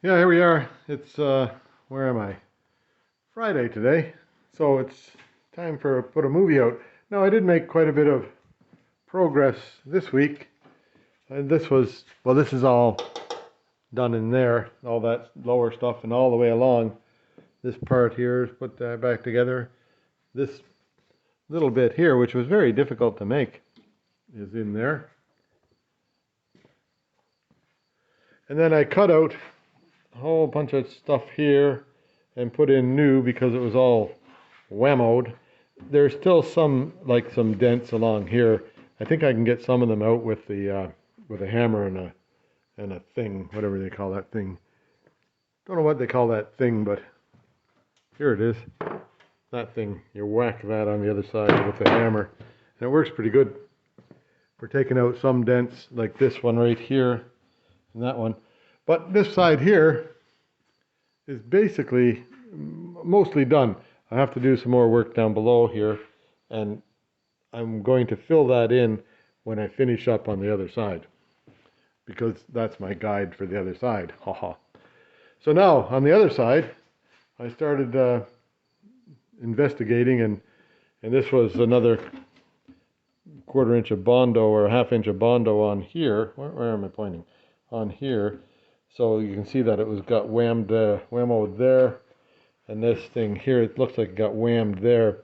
Yeah, here we are. It's, where am I? Friday today. So it's time for put a movie out. Now, I did make quite a bit of progress this week. And this is all done in there, all that lower stuff and all the way along. This part here is put that back together. This little bit here, which was very difficult to make, is in there. And then I cut out a whole bunch of stuff here and put in new because it was all whammoed. There's still some dents along here. I think I can get some of them out with a hammer and a thing, whatever they call that thing. Don't know what they call that thing, but here it is. That thing, you whack that on the other side with the hammer, and it works pretty good for taking out some dents like this one right here and that one. But this side here is basically mostly done. I have to do some more work down below here, and I'm going to fill that in when I finish up on the other side, because that's my guide for the other side. Haha. So now on the other side, I started investigating, and this was another 1/4 inch of bondo or a 1/2 inch of bondo on here. Where am I pointing? On here. So you can see that it was got whammoed there, and this thing here, it looks like it got whammed there,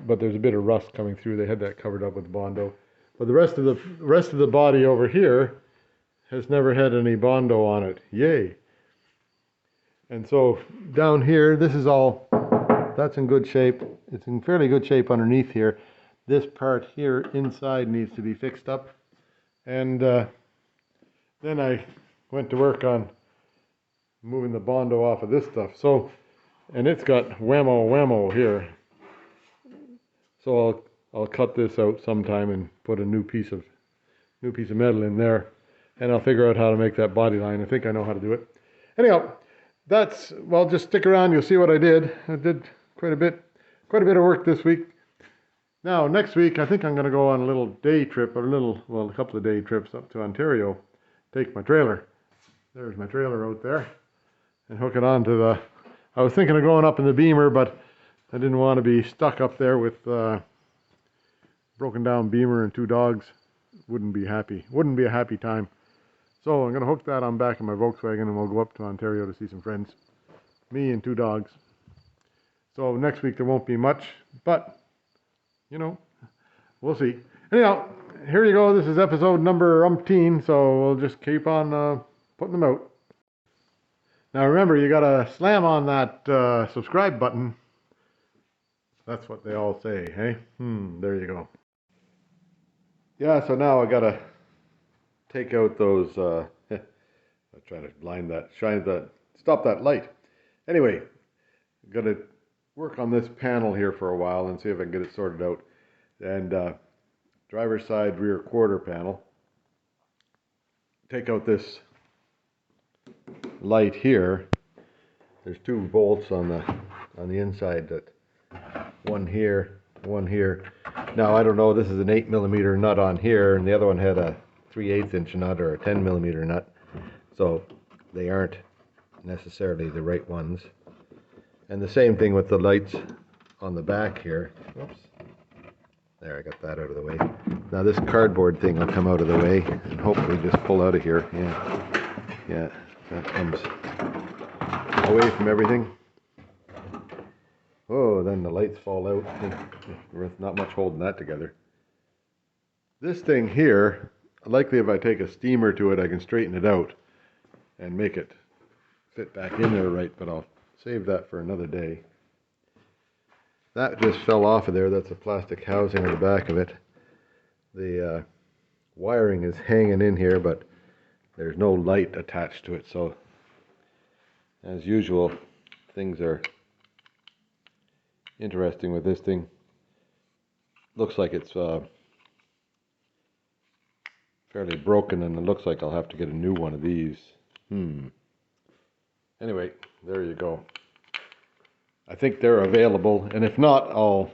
but there's a bit of rust coming through. They had that covered up with bondo. But the rest of the body over here has never had any bondo on it. Yay! And so down here, this is all, that's in good shape. It's in fairly good shape underneath here. This part here inside needs to be fixed up. And then I went to work on moving the bondo off of this stuff. So, and it's got whammo here. So I'll cut this out sometime and put a new piece of metal in there, and I'll figure out how to make that body line. I think I know how to do it. Anyhow, well, just stick around. You'll see what I did. I did quite a bit of work this week. Now, next week, I think I'm going to go on a little day trip, a couple of day trips up to Ontario. Take my trailer. There's my trailer out there, and hook it onto I was thinking of going up in the Beamer, but I didn't want to be stuck up there with broken down Beamer and 2 dogs. Wouldn't be a happy time. So I'm going to hook that on back of my Volkswagen, and we'll go up to Ontario to see some friends. Me and 2 dogs. So next week there won't be much, but, we'll see. Anyhow, here you go. This is episode number umpteen, so we'll just keep on putting them out. Now remember, you got to slam on that subscribe button. That's what they all say, hey? There you go. Yeah, so now I got to take out those, I'm trying to stop that light. Anyway, got to work on this panel here for a while and see if I can get it sorted out. And driver's side rear quarter panel. Take out this light here. There's 2 bolts on the inside, that one here. Now I don't know, this is an 8mm nut on here, and the other one had a 3/8 inch nut or a 10mm nut, so they aren't necessarily the right ones. And the same thing with the lights on the back here. Oops. There, I got that out of the way. Now this cardboard thing will come out of the way and hopefully just pull out of here. Yeah, that comes away from everything. Oh, then the lights fall out. There's not much holding that together. This thing here, likely if I take a steamer to it, I can straighten it out and make it fit back in there right, but I'll save that for another day. That just fell off of there. That's a plastic housing on the back of it. The wiring is hanging in here, but there's no light attached to it, so as usual, things are interesting with this thing. Looks like it's fairly broken, and it looks like I'll have to get a new one of these. Anyway, there you go. I think they're available, and if not, I'll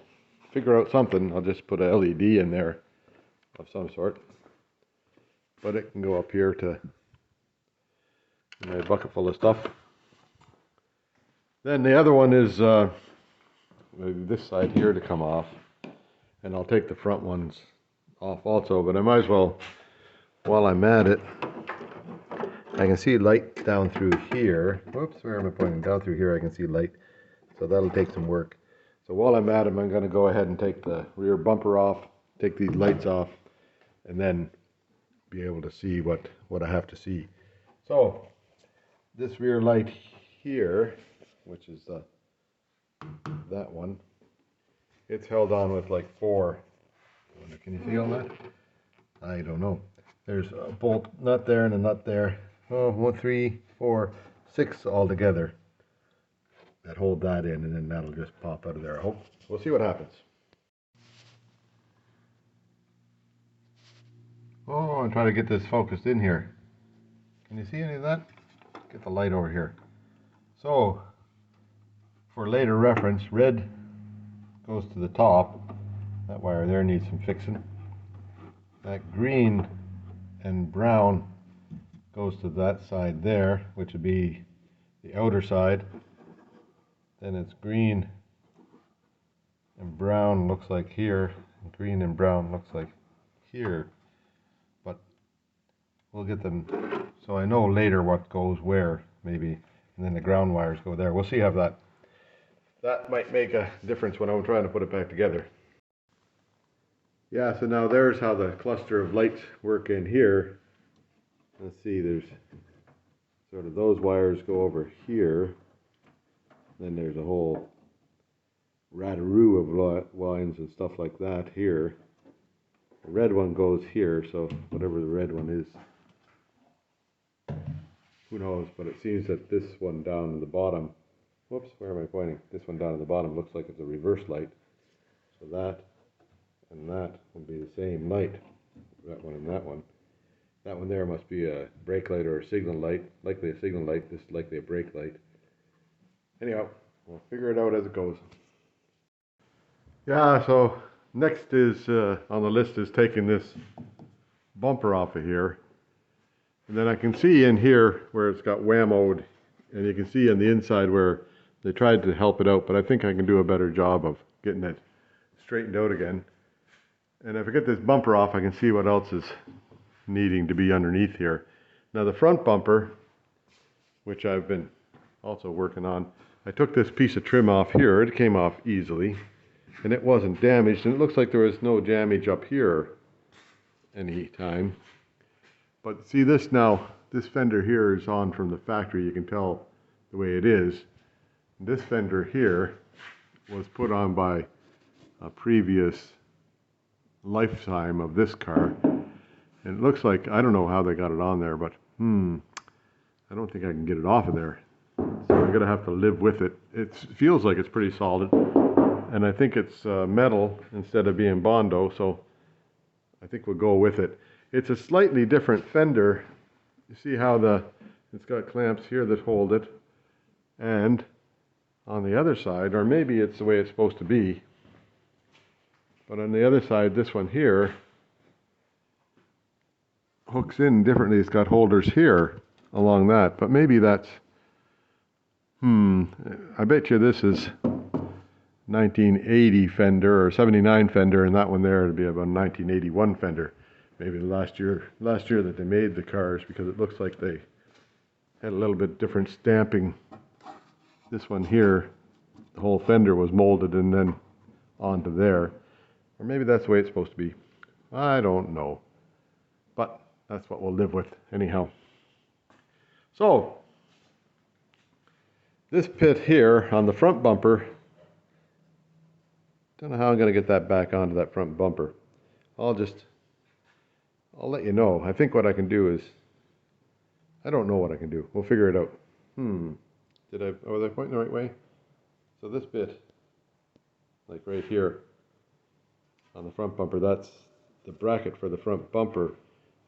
figure out something. I'll just put a LED in there of some sort. But it can go up here to my bucket full of stuff. Then the other one is maybe this side here to come off, and I'll take the front ones off also, but I might as well, while I'm at it, I can see light down through here. Whoops, where am I pointing? Down through here I can see light, so that'll take some work. So while I'm at it, I'm going to go ahead and take the rear bumper off, take these lights off, and then be able to see what I have to see. So this rear light here, which is that one, it's held on with like 4. Can you see all that? I don't know. There's a bolt nut there and a nut there. Oh, 1, 3, 4, 6 all together that hold that in, and then that'll just pop out of there. I hope. We'll see what happens. Oh, I'm trying to get this focused in here. Can you see any of that? Get the light over here. So, for later reference, red goes to the top. That wire there needs some fixing. That green and brown goes to that side there, which would be the outer side. Then it's green and brown looks like here, and green and brown looks like here. But we'll get them so I know later what goes where, maybe, and then the ground wires go there. We'll see how that might make a difference when I'm trying to put it back together. Yeah, so now there's how the cluster of lights work in here. Let's see, there's sort of those wires go over here. Then there's a whole radaroo of lines and stuff like that here. The red one goes here, so whatever the red one is, who knows, but it seems that this one down at the bottom, whoops, where am I pointing? This one down at the bottom looks like it's a reverse light. So that and that will be the same light, that one and that one. That one there must be a brake light or a signal light, likely a signal light, this is likely a brake light. Anyhow, we'll figure it out as it goes. Yeah, so next is on the list is taking this bumper off of here. And then I can see in here where it's got whammoed, and you can see on the inside where they tried to help it out, but I think I can do a better job of getting it straightened out again. And if I get this bumper off, I can see what else is needing to be underneath here. Now the front bumper, which I've been also working on, I took this piece of trim off here. It came off easily, and it wasn't damaged, and it looks like there was no damage up here any time. But see this now, this fender here is on from the factory. You can tell the way it is. This fender here was put on by a previous lifetime of this car. And it looks like, I don't know how they got it on there, but I don't think I can get it off of there. So I'm going to have to live with it. It feels like it's pretty solid. And I think it's metal instead of being bondo, so I think we'll go with it. It's a slightly different fender. You see how it's got clamps here that hold it. And on the other side, or maybe it's the way it's supposed to be, but on the other side, this one here hooks in differently. It's got holders here along that, but maybe that's, I bet you this is 1980 Fender or 79 Fender, and that one there would be about 1981 Fender. Maybe the last year that they made the cars, because it looks like they had a little bit different stamping. This one here, the whole fender was molded and then onto there. Or maybe that's the way it's supposed to be. I don't know. But that's what we'll live with anyhow. So, this pit here on the front bumper, don't know how I'm going to get that back onto that front bumper. I'll let you know. I think what I can do is, I don't know what I can do. We'll figure it out. Was I pointing the right way? So this bit, like right here on the front bumper, that's the bracket for the front bumper.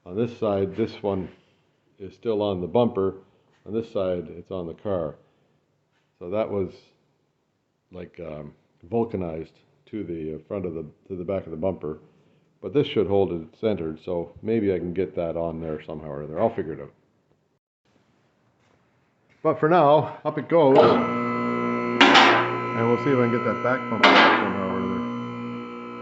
On this side, this one is still on the bumper. On this side, it's on the car. So that was like vulcanized to the front of to the back of the bumper. But this should hold it centered, so maybe I can get that on there somehow or other. I'll figure it out. But for now, up it goes. And we'll see if I can get that back bumper off somehow or other.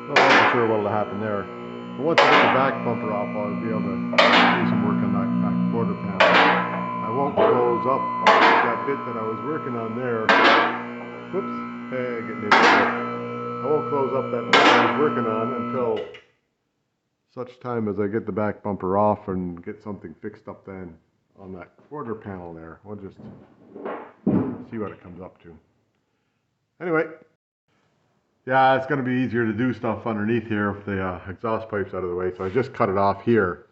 Not really sure what will happen there. But once I get the back bumper off, I'll be able to do some work on that back quarter panel. I won't close up that bit that I was working on there. Whoops, getting into it. I won't close up that bit I was working on until such time as I get the back bumper off and get something fixed up then on that quarter panel there. We'll just see what it comes up to. Anyway, yeah, it's going to be easier to do stuff underneath here with the exhaust pipes out of the way. So I just cut it off here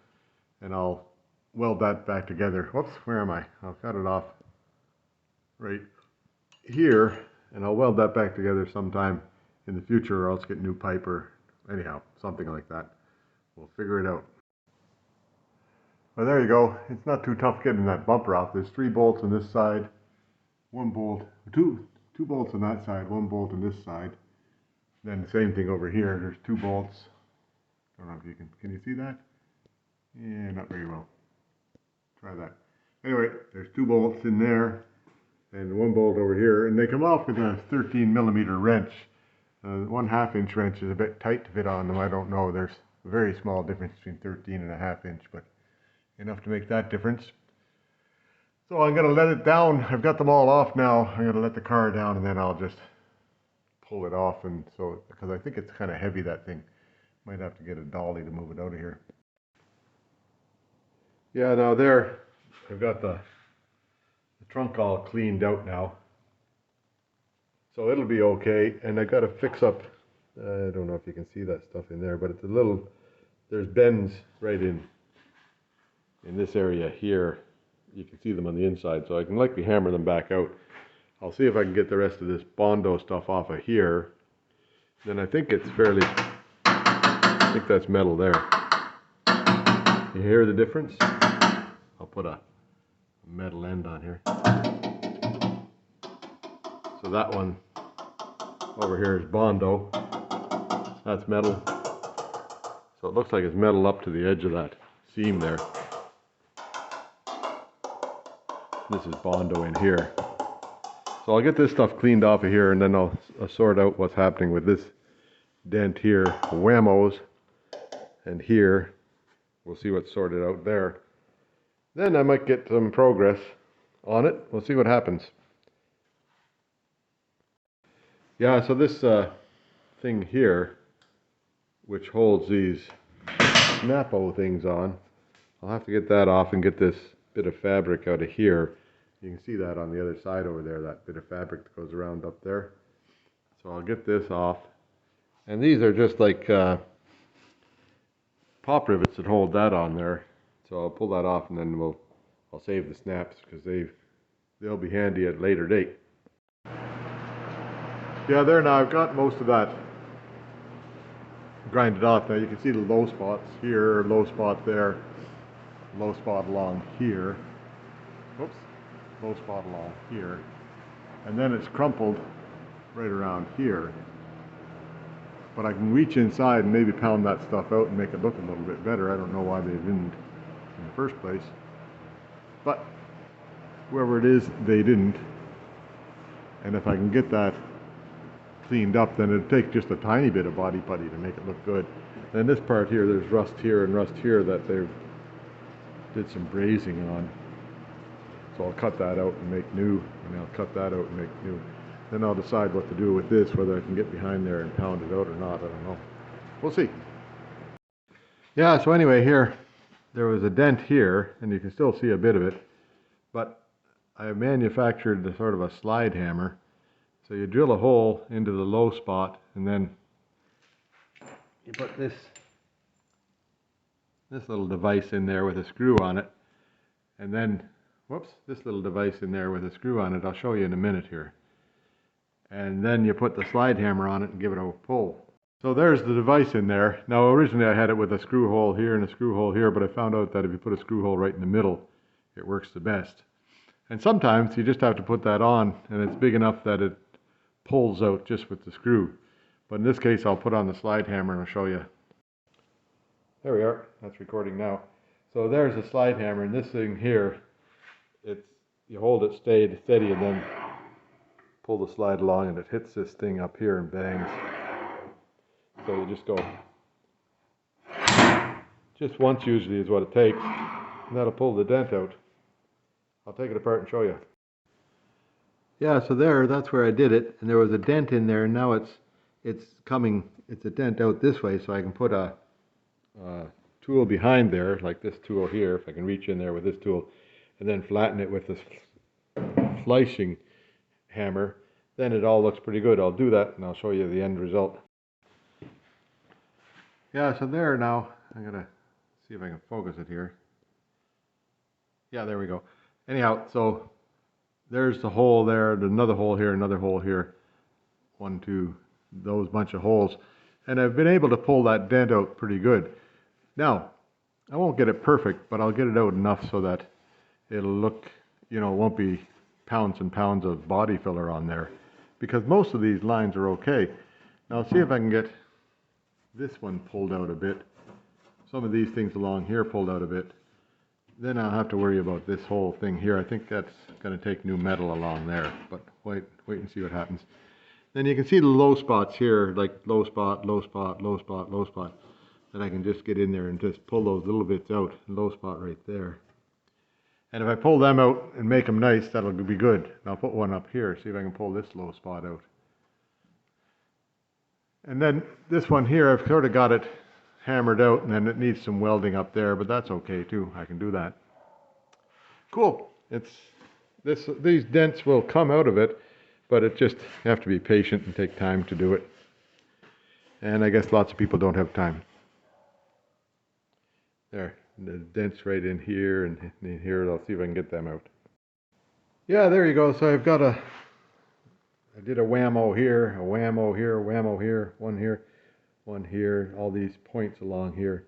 and I'll weld that back together. Whoops, where am I? I'll cut it off right here and I'll weld that back together sometime in the future, or else get new pipe or anyhow, something like that. We'll figure it out. Well, there you go. It's not too tough getting that bumper off. There's 3 bolts on this side, 1 bolt, two bolts on that side, 1 bolt on this side. Then the same thing over here. There's 2 bolts. I don't know if you can you see that? Yeah, not very well. Try that. Anyway, there's 2 bolts in there and 1 bolt over here, and they come off with a 13mm wrench. 1/2 inch wrench is a bit tight to fit on them. I don't know. There's a very small difference between 13 and a 1/2 inch, but enough to make that difference. So I'm going to let it down. I've got them all off now. I'm going to let the car down and then I'll just pull it off. And so, because I think it's kind of heavy, that thing. Might have to get a dolly to move it out of here. Yeah, now there, I've got the trunk all cleaned out now. So it'll be okay. And I got to fix up, I don't know if you can see that stuff in there, but it's a little, there's bends right in this area here. You can see them on the inside, so I can likely hammer them back out. I'll see if I can get the rest of this bondo stuff off of here. Then I think it's fairly, I think that's metal there. You hear the difference? I'll put a metal end on here. So that one over here is bondo. That's metal. So it looks like it's metal up to the edge of that seam there. This is bondo in here. So I'll get this stuff cleaned off of here and then I'll sort out what's happening with this dent here, whammos, and here. We'll see what's sorted out there. Then I might get some progress on it. We'll see what happens. Yeah, so this thing here, which holds these snap-o things on, I'll have to get that off and get this bit of fabric out of here. You can see that on the other side over there, that bit of fabric that goes around up there. So I'll get this off. And these are just like pop rivets that hold that on there. So I'll pull that off and then I'll save the snaps because they'll be handy at a later date. Yeah, there now I've got most of that grinded off. Now you can see the low spots here, low spot there, low spot along here. Oops, low spot along here. And then it's crumpled right around here. But I can reach inside and maybe pound that stuff out and make it look a little bit better. I don't know why they didn't in the first place. But whoever it is, they didn't. And if I can get that cleaned up, then it'd take just a tiny bit of body putty to make it look good. And this part here, there's rust here and rust here that they did some brazing on. So I'll cut that out and make new, and I'll cut that out and make new. Then I'll decide what to do with this, whether I can get behind there and pound it out or not, I don't know. We'll see. Yeah, so anyway, here, there was a dent here, and you can still see a bit of it, but I manufactured the sort of a slide hammer. So you drill a hole into the low spot, and then you put this little device in there with a screw on it, and then, whoops, this little device in there with a screw on it. I'll show you in a minute here. And then you put the slide hammer on it and give it a pull. So there's the device in there. Now originally I had it with a screw hole here and a screw hole here, but I found out that if you put a screw hole right in the middle, it works the best. And sometimes you just have to put that on, and it's big enough that it pulls out just with the screw. But in this case, I'll put on the slide hammer and I'll show you. There we are. That's recording now. So there's a slide hammer, and this thing here, it's you hold it steady and then pull the slide along and it hits this thing up here and bangs. So you just go, just once usually is what it takes, and that'll pull the dent out. I'll take it apart and show you. Yeah, so that's where I did it, and there was a dent in there, and now it's a dent out this way, so I can put a tool behind there, like this tool here, if I can reach in there with this tool, and then flatten it with this flashing hammer. Then it all looks pretty good. I'll do that, and I'll show you the end result. Yeah, so there now, I'm gonna see if I can focus it here. Yeah, there we go. Anyhow, so there's the hole there, another hole here, another hole here. 1, 2, those bunch of holes. And I've been able to pull that dent out pretty good. Now, I won't get it perfect, but I'll get it out enough so that it'll look, you know, it won't be pounds and pounds of body filler on there. Because most of these lines are okay. Now I'll see if I can get this one pulled out a bit. Some of these things along here pulled out a bit. Then I'll have to worry about this whole thing here. I think that's going to take new metal along there, but wait and see what happens. Then you can see the low spots here, like low spot, low spot, low spot, low spot. Then I can just get in there and just pull those little bits out. Low spot right there. And if I pull them out and make them nice, that'll be good. And I'll put one up here, see if I can pull this low spot out. And then this one here, I've sort of got it hammered out, and then it needs some welding up there, but that's okay too. I can do that. Cool. These dents will come out of it, but it just, you have to be patient and take time to do it. And I guess lots of people don't have time. There, the dents right in here and in here. I'll see if I can get them out. Yeah, there you go. So I did a whammo here, a whammo here, a whammo here, one here, all these points along here.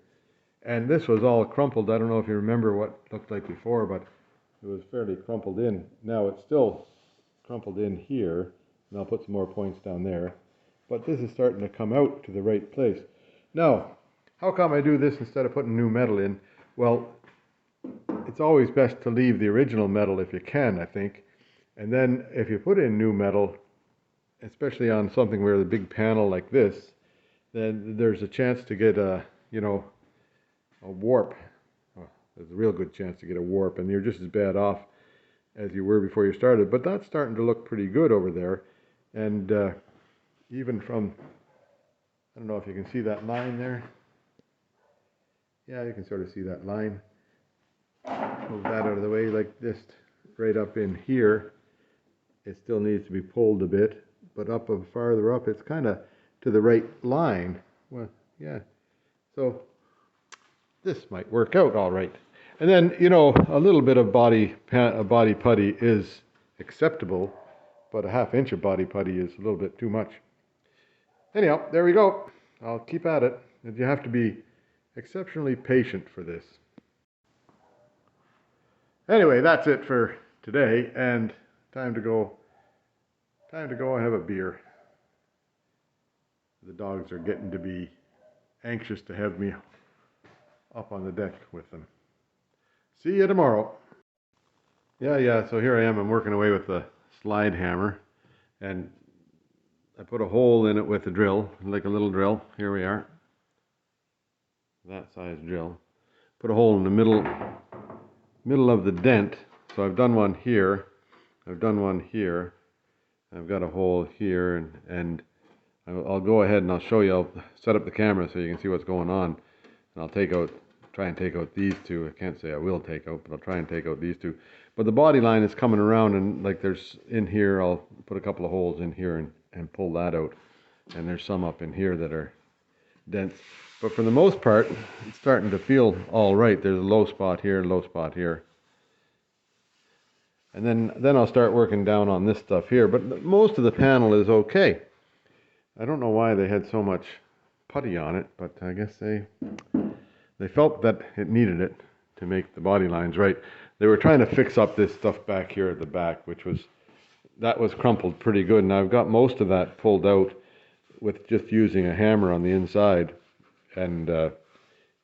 And this was all crumpled. I don't know if you remember what it looked like before, but it was fairly crumpled in. Now it's still crumpled in here, and I'll put some more points down there. But this is starting to come out to the right place. Now, how come I do this instead of putting new metal in? Well, it's always best to leave the original metal if you can, I think. And then if you put in new metal, especially on something where the big panel like this, then there's a chance to get a warp. There's a real good chance to get a warp, and you're just as bad off as you were before you started. But that's starting to look pretty good over there. And even from, I don't know if you can see that line there. Yeah, you can sort of see that line. Move that out of the way, like this, right up in here. It still needs to be pulled a bit, but up and farther up, it's kind of to the right line. Well, yeah. So this might work out all right. And then, you know, a little bit of body putty is acceptable, but a 1/2 inch of body putty is a little bit too much. Anyhow, there we go. I'll keep at it. And you have to be exceptionally patient for this. Anyway, that's it for today, and time to go and have a beer. The dogs are getting to be anxious to have me up on the deck with them. See you tomorrow. Yeah, so here I am. I'm working away with the slide hammer, and I put a hole in it with a drill, like a little drill. Here we are. That size drill. Put a hole in the middle of the dent. So I've done one here. I've done one here. I've got a hole here, and I'll go ahead and I'll show you. I'll set up the camera so you can see what's going on. And I'll try and take out these two. I can't say I will take out, but I'll try and take out these two. But the body line is coming around, and like there's in here, I'll put a couple of holes in here and pull that out. And there's some up in here that are dents. But for the most part, it's starting to feel all right. There's a low spot here, low spot here. And then I'll start working down on this stuff here. But most of the panel is okay. I don't know why they had so much putty on it, but I guess they felt that it needed it to make the body lines right. They were trying to fix up this stuff back here at the back, that was crumpled pretty good. And I've got most of that pulled out with just using a hammer on the inside, and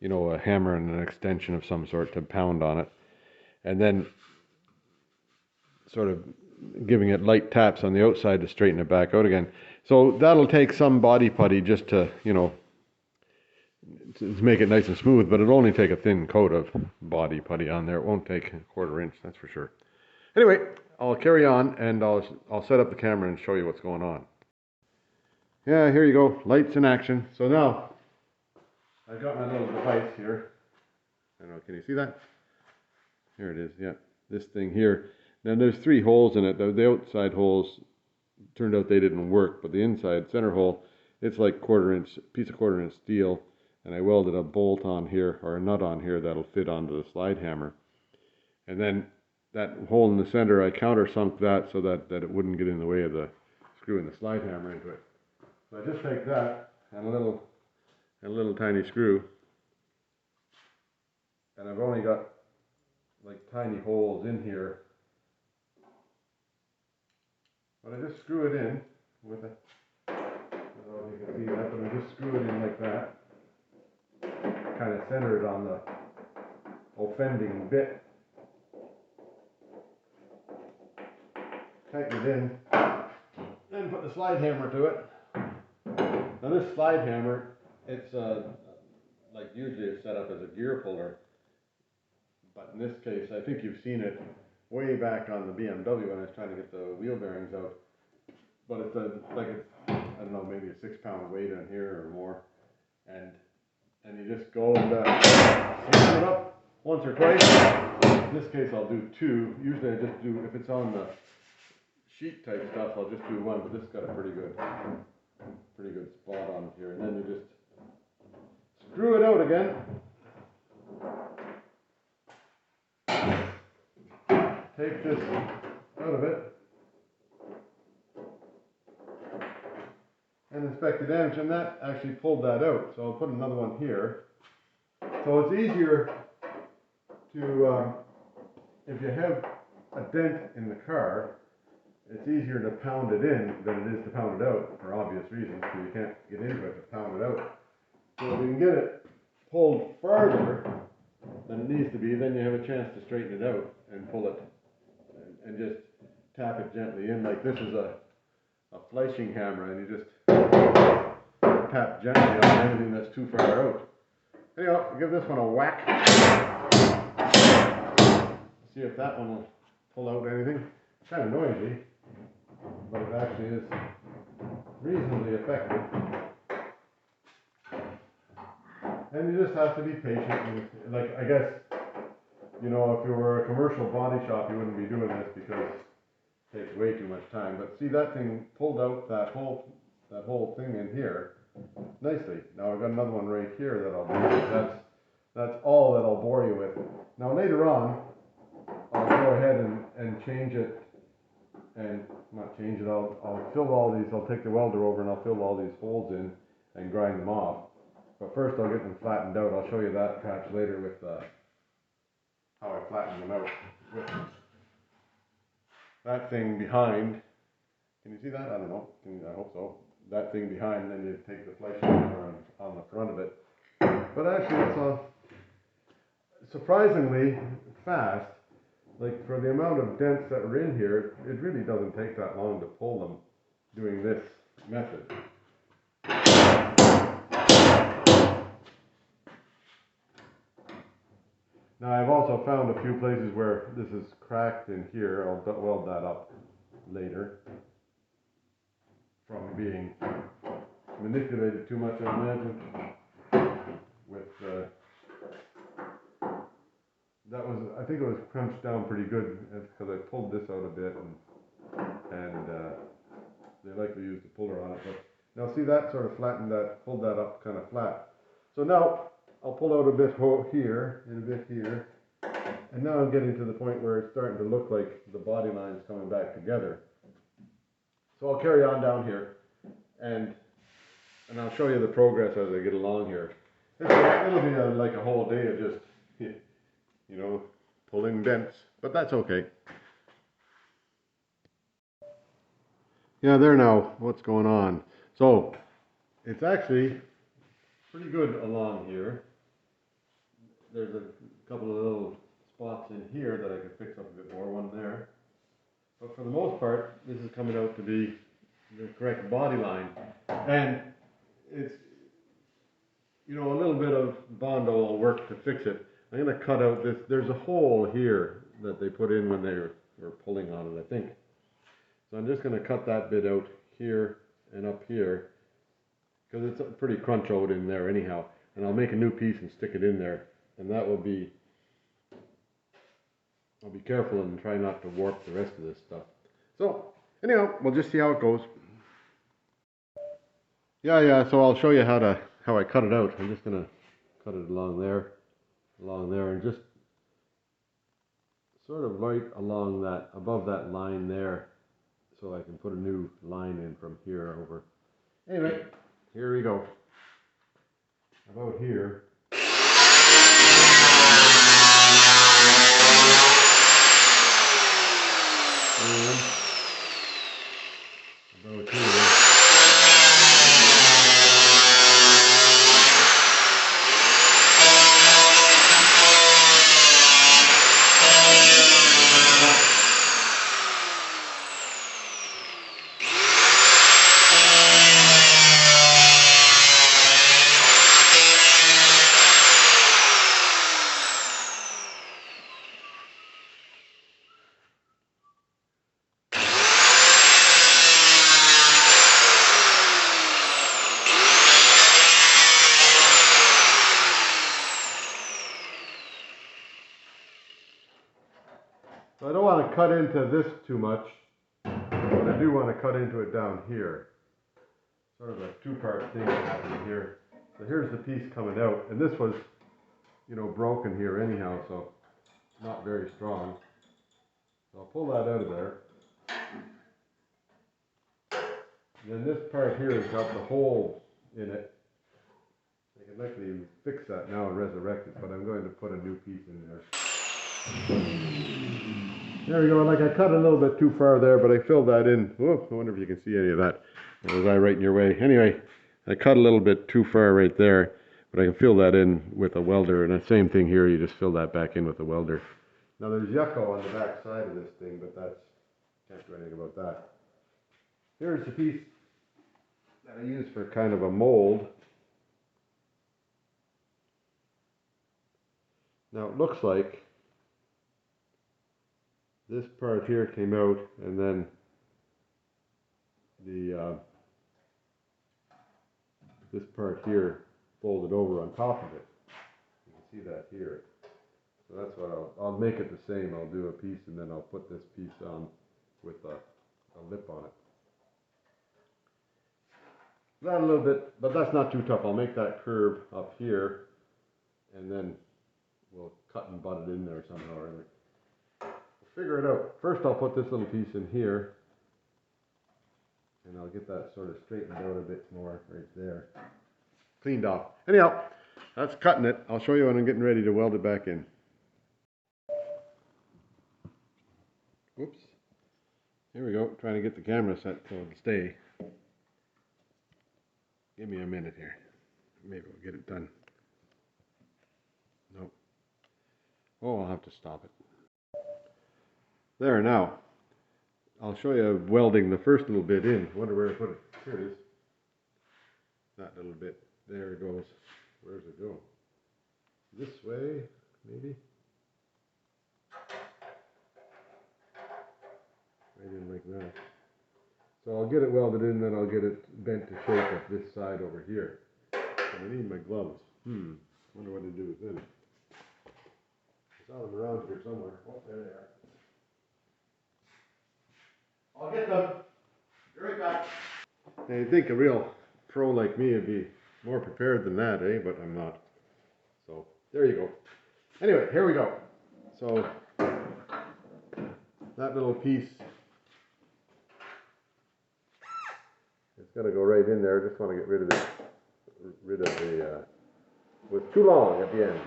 you know, a hammer and an extension of some sort to pound on it. And then sort of giving it light taps on the outside to straighten it back out again. So that'll take some body putty just to, you know, to make it nice and smooth, but it'll only take a thin coat of body putty on there. It won't take a 1/4 inch, that's for sure. Anyway, I'll carry on and I'll set up the camera and show you what's going on. Yeah, here you go, lights in action. So now, I've got my little device here. I don't know, can you see that? Here it is, yeah, this thing here. Now there's 3 holes in it. The outside holes, turned out they didn't work, but the inside center hole, it's like 1/4 inch, piece of 1/4 inch steel, and I welded a bolt on here, or a nut on here that'll fit onto the slide hammer. And then that hole in the center, I countersunk that so that it wouldn't get in the way of the screwing the slide hammer into it. So I just take that and a little tiny screw, and I've only got like tiny holes in here, but I just screw it in with a, I don't know if you can see that, but I just screw it in like that, kind of center it on the offending bit, tighten it in, then put the slide hammer to it. Now this slide hammer, it's like usually it's set up as a gear puller, but in this case I think you've seen it way back on the BMW when I was trying to get the wheel bearings out. But it's I don't know, maybe a 6-pound weight on here or more, and you just go and slam it up once or twice. In this case I'll do 2. Usually I just do, if it's on the sheet type stuff, I'll just do 1, but this got a pretty good spot on here. And then you just screw it out again. Take this out of it and inspect the damage, and that actually pulled that out. So I'll put another one here. So it's easier to, if you have a dent in the car, it's easier to pound it in than it is to pound it out, for obvious reasons, because you can't get into it to pound it out. So if you can get it pulled farther than it needs to be, then you have a chance to straighten it out and pull it and just tap it gently in. Like this is a fleshing hammer, and you just tap gently on anything that's too far out. Anyhow, give this one a whack. See if that one will pull out anything. It's kind of noisy, but it actually is reasonably effective. And you just have to be patient. Like, I guess, you know, if you were a commercial body shop, you wouldn't be doing this because it takes way too much time. But see, that thing pulled out that whole thing in here nicely. Now I've got another one right here that I'll do. That's all that I'll bore you with. Now later on, I'll go ahead and change it, and not change it, I'll fill all these, I'll take the welder over and I'll fill all these holes in and grind them off. But first I'll get them flattened out. I'll show you that patch later with how I flatten them out. With that thing behind, can you see that? I don't know, I hope so. That thing behind, then you take the flesh on the front of it. But actually it's surprisingly fast. Like, for the amount of dents that were in here, it really doesn't take that long to pull them doing this method. Now I've also found a few places where this is cracked in here. I'll weld that up later from being manipulated too much, I imagine. With I think it was crunched down pretty good because I pulled this out a bit, and they likely used a puller on it. But now see, that sort of pulled that up kind of flat. So now I'll pull out a bit here and a bit here, and now I'm getting to the point where it's starting to look like the body line's coming back together. So I'll carry on down here, and I'll show you the progress as I get along here. It'll be like a whole day of just, you know, pulling dents, but that's okay. Yeah, there now, what's going on. So, it's actually pretty good along here. There's a couple of little spots in here that I could fix up a bit more, one there. But for the most part, this is coming out to be the correct body line. And it's, you know, a little bit of bondo will work to fix it. I'm going to cut out this, there's a hole here that they put in when they were pulling on it, I think. So I'm just going to cut that bit out here and up here, because it's pretty crunch out in there anyhow. And I'll make a new piece and stick it in there, and that will be, I'll be careful and try not to warp the rest of this stuff. So anyhow, we'll just see how it goes. Yeah, so I'll show you how I cut it out. I'm just going to cut it along there, and just sort of right along that, above that line there, so I can put a new line in from here over. Anyway, here we go. About here. And about here. So I don't want to cut into this too much, but I do want to cut into it down here. Sort of a two-part thing happening here. So here's the piece coming out, and this was, you know, broken here anyhow, so not very strong. So I'll pull that out of there. And then this part here has got the hole in it. I can actually fix that now and resurrect it, but I'm going to put a new piece in there. There we go. Like, I cut a little bit too far there, but I filled that in. Whoa, I wonder if you can see any of that. Or was I right in your way? Anyway, I cut a little bit too far right there, but I can fill that in with a welder. And the same thing here, you just fill that back in with a welder. Now there's yucco on the back side of this thing, but that's, can't do anything about that. Here's the piece that I use for kind of a mold. Now it looks like this part here came out, and then the this part here folded over on top of it. You can see that here. So that's what I'll make it the same. I'll do a piece, and then I'll put this piece on with a lip on it. That a little bit, but that's not too tough. I'll make that curve up here, and then we'll cut and butt it in there somehow or other. Figure it out. First I'll put this little piece in here, and I'll get that sort of straightened out a bit more right there. Cleaned off. Anyhow, that's cutting it. I'll show you when I'm getting ready to weld it back in. Whoops. Here we go. Trying to get the camera set so it'll stay. Give me a minute here. Maybe we'll get it done. Nope. Oh, I'll have to stop it. There, now, I'll show you welding the first little bit in. I wonder where to put it. Here it is. That little bit. There it goes. Where does it go? This way, maybe? Right in like that. So I'll get it welded in, then I'll get it bent to shape at this side over here. And I need my gloves. Wonder what to do with them. I saw them around here somewhere. Oh, there they are. I'll get them. Be right back. Now you'd think a real pro like me would be more prepared than that, eh? But I'm not. So there you go. Anyway, here we go. So that little piece, it's got to go right in there. I just want to get rid of it. It was too long at the end.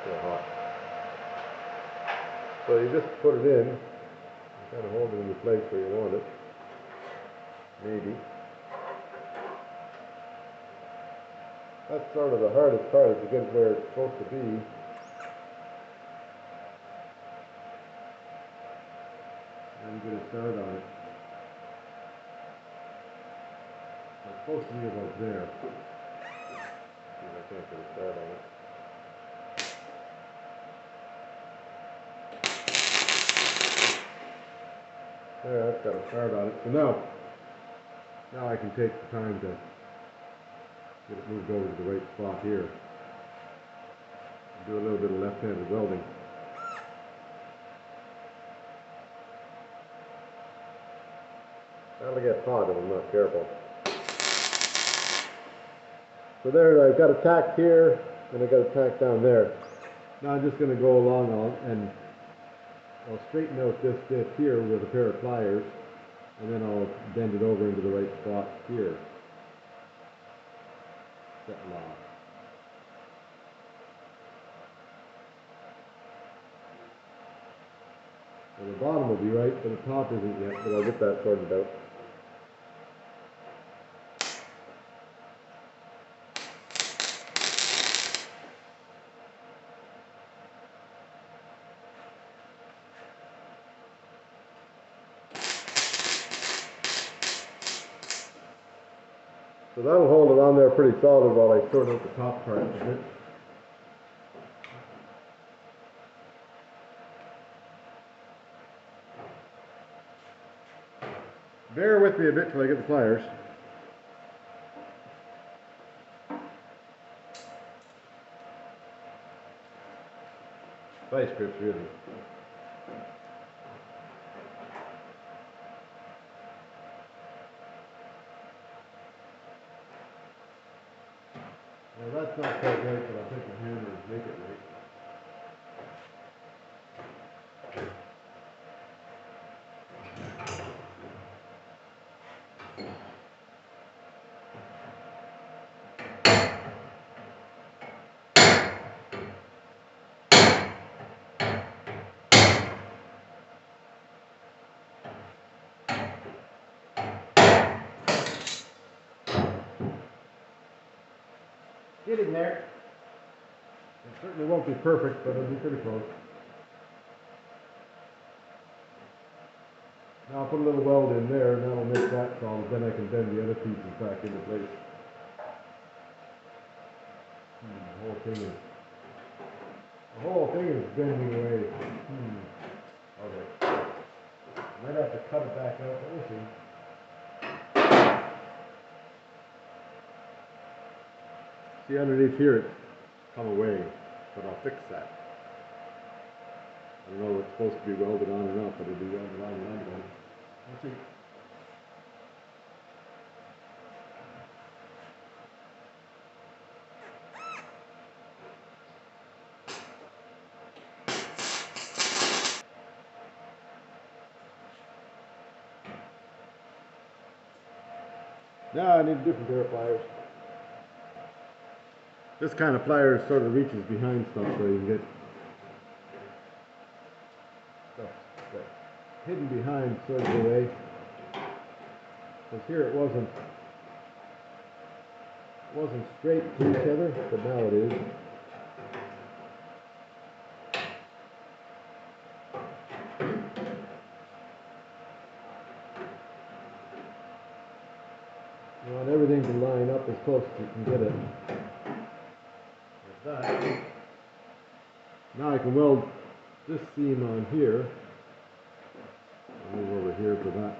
So hot. So you just put it in, kind of hold it in the place where you want it, maybe. That's sort of the hardest part, is to get it where it's supposed to be. get a start on it. It's supposed to be about there. See if I can't get a start on it. There, that's got a start on it. So now I can take the time to get it moved over to the right spot here. Do a little bit of left-handed welding. That'll get hot if I'm not careful. So there, I've got a tack here, and I've got a tack down there. Now I'm just going to go along and I'll straighten out this bit here with a pair of pliers, and then I'll bend it over into the right spot here. Set lock. So the bottom will be right, but the top isn't yet, but I'll get that sorted out. So that'll hold it on there pretty solid while I sort out the top part of it. Bear with me a bit till I get the pliers. Vice grips, really. Well, that's not quite right, but I'll take the hammer and make it right. Getting there. It certainly won't be perfect, but it'll be pretty close. Now I'll put a little weld in there, and that'll make that solid. Then I can bend the other pieces back into place. The whole thing is bending away. Okay. Might have to cut it back out, but we'll see. See, underneath here it's come away, but I'll fix that. I don't know if it's supposed to be welded on or not, but it'll be welded on and on again. We'll see. Now I need a different pair of pliers. This kind of pliers sort of reaches behind stuff so you can get stuff that's hidden behind sort of away. Because here it wasn't straight to each other, but now it is. You want everything to line up as close as you can get it. Like that. Now I can weld this seam on here. I'll move over here for that.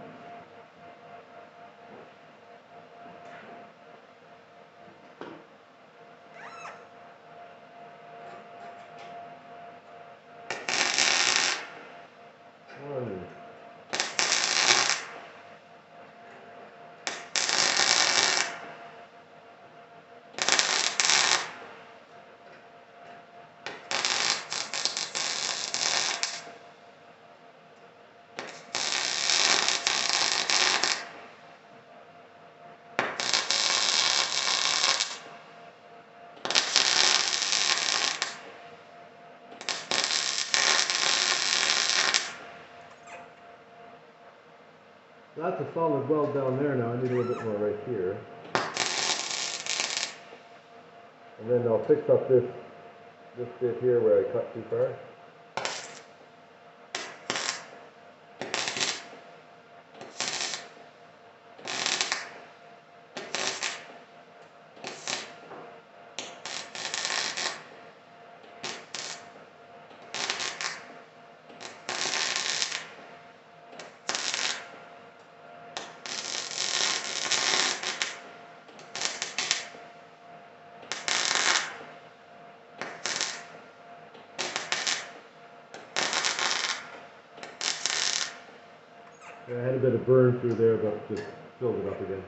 That's a solid weld down there now. I need a little bit more right here. And then I'll fix up this bit here where I cut too far. Yeah, I had a bit of burn through there, but just filled it up again.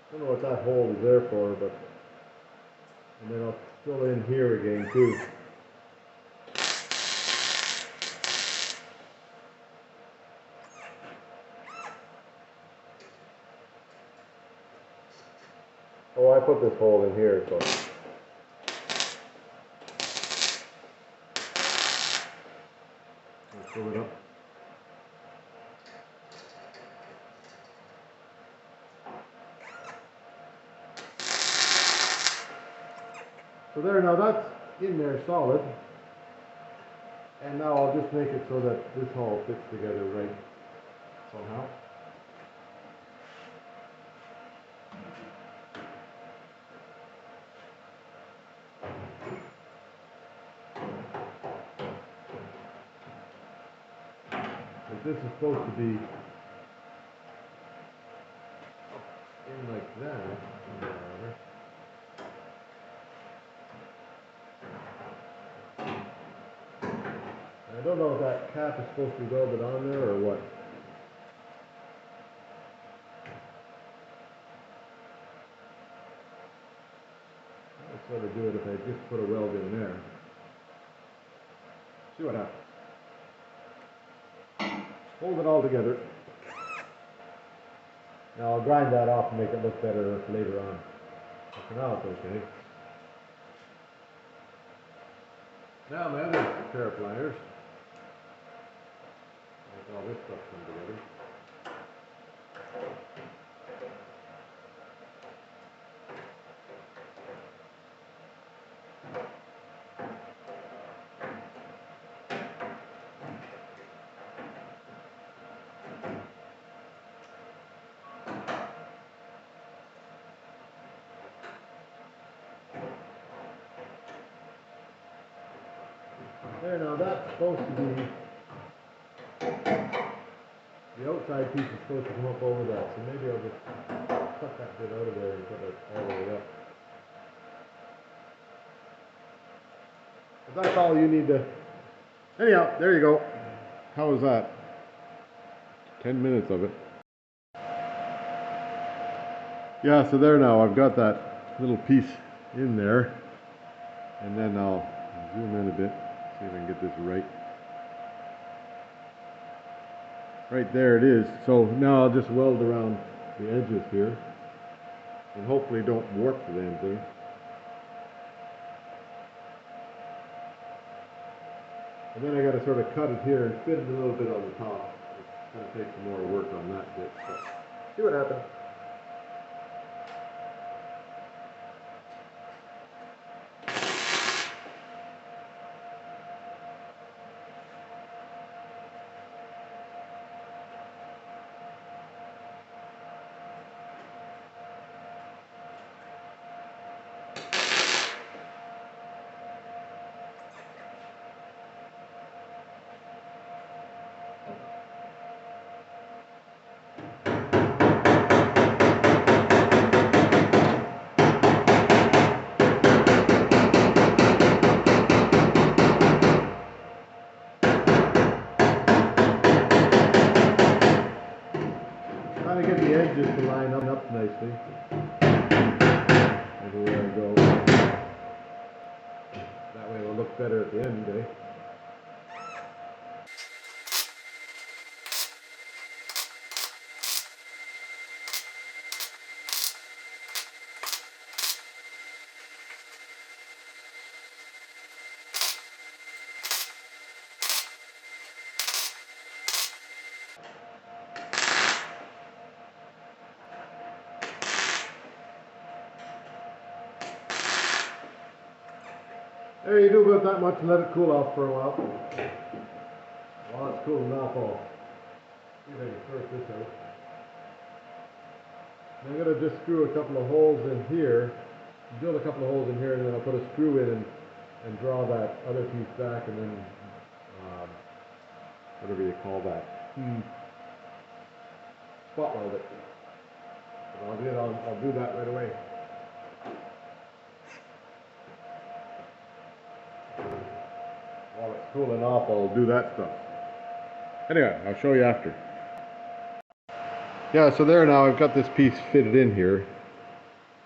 I don't know what that hole is there for, but... And then I'll fill in here again, too. Oh, I put this hole in here, so... I'll fill it up. So there, now that's in there solid. And now I'll just make it so that this all fits together right somehow. But this is supposed to be in like that. I don't know if that cap is supposed to be welded on there or what. I'd sort of do it if I just put a weld in there. See what happens. Hold it all together. Now I'll grind that off and make it look better later on. But for now it's okay. Now my other pair of pliers. Make all this stuff come together. There, now that's supposed to be, the outside piece is supposed to come up over that, so maybe I'll just cut that bit out of there and put it all the way up. But that's all you need to, anyhow, there you go. How was that? 10 minutes of it. Yeah, so there now, I've got that little piece in there, and then I'll zoom in a bit, see if I can get this right. Right there it is. So now I'll just weld around the edges here, and hopefully don't warp the damn thing. And then I got to sort of cut it here and fit it a little bit on the top. It's going to take some more work on that bit, but see what happens. Trying to get the edges to line up nicely. Everywhere I go. That way it'll look better at the end, eh? There, you do about that much and let it cool off for a while. While it's cooling off, I'll see if I can sort this out. I'm going to just screw a couple of holes in here, drill a couple of holes in here, and then I'll put a screw in and draw that other piece back, and then whatever you call that, spot weld it. But I'll do that right away. While it's cooling off, I'll do that stuff. Anyway, I'll show you after. Yeah, so there now I've got this piece fitted in here.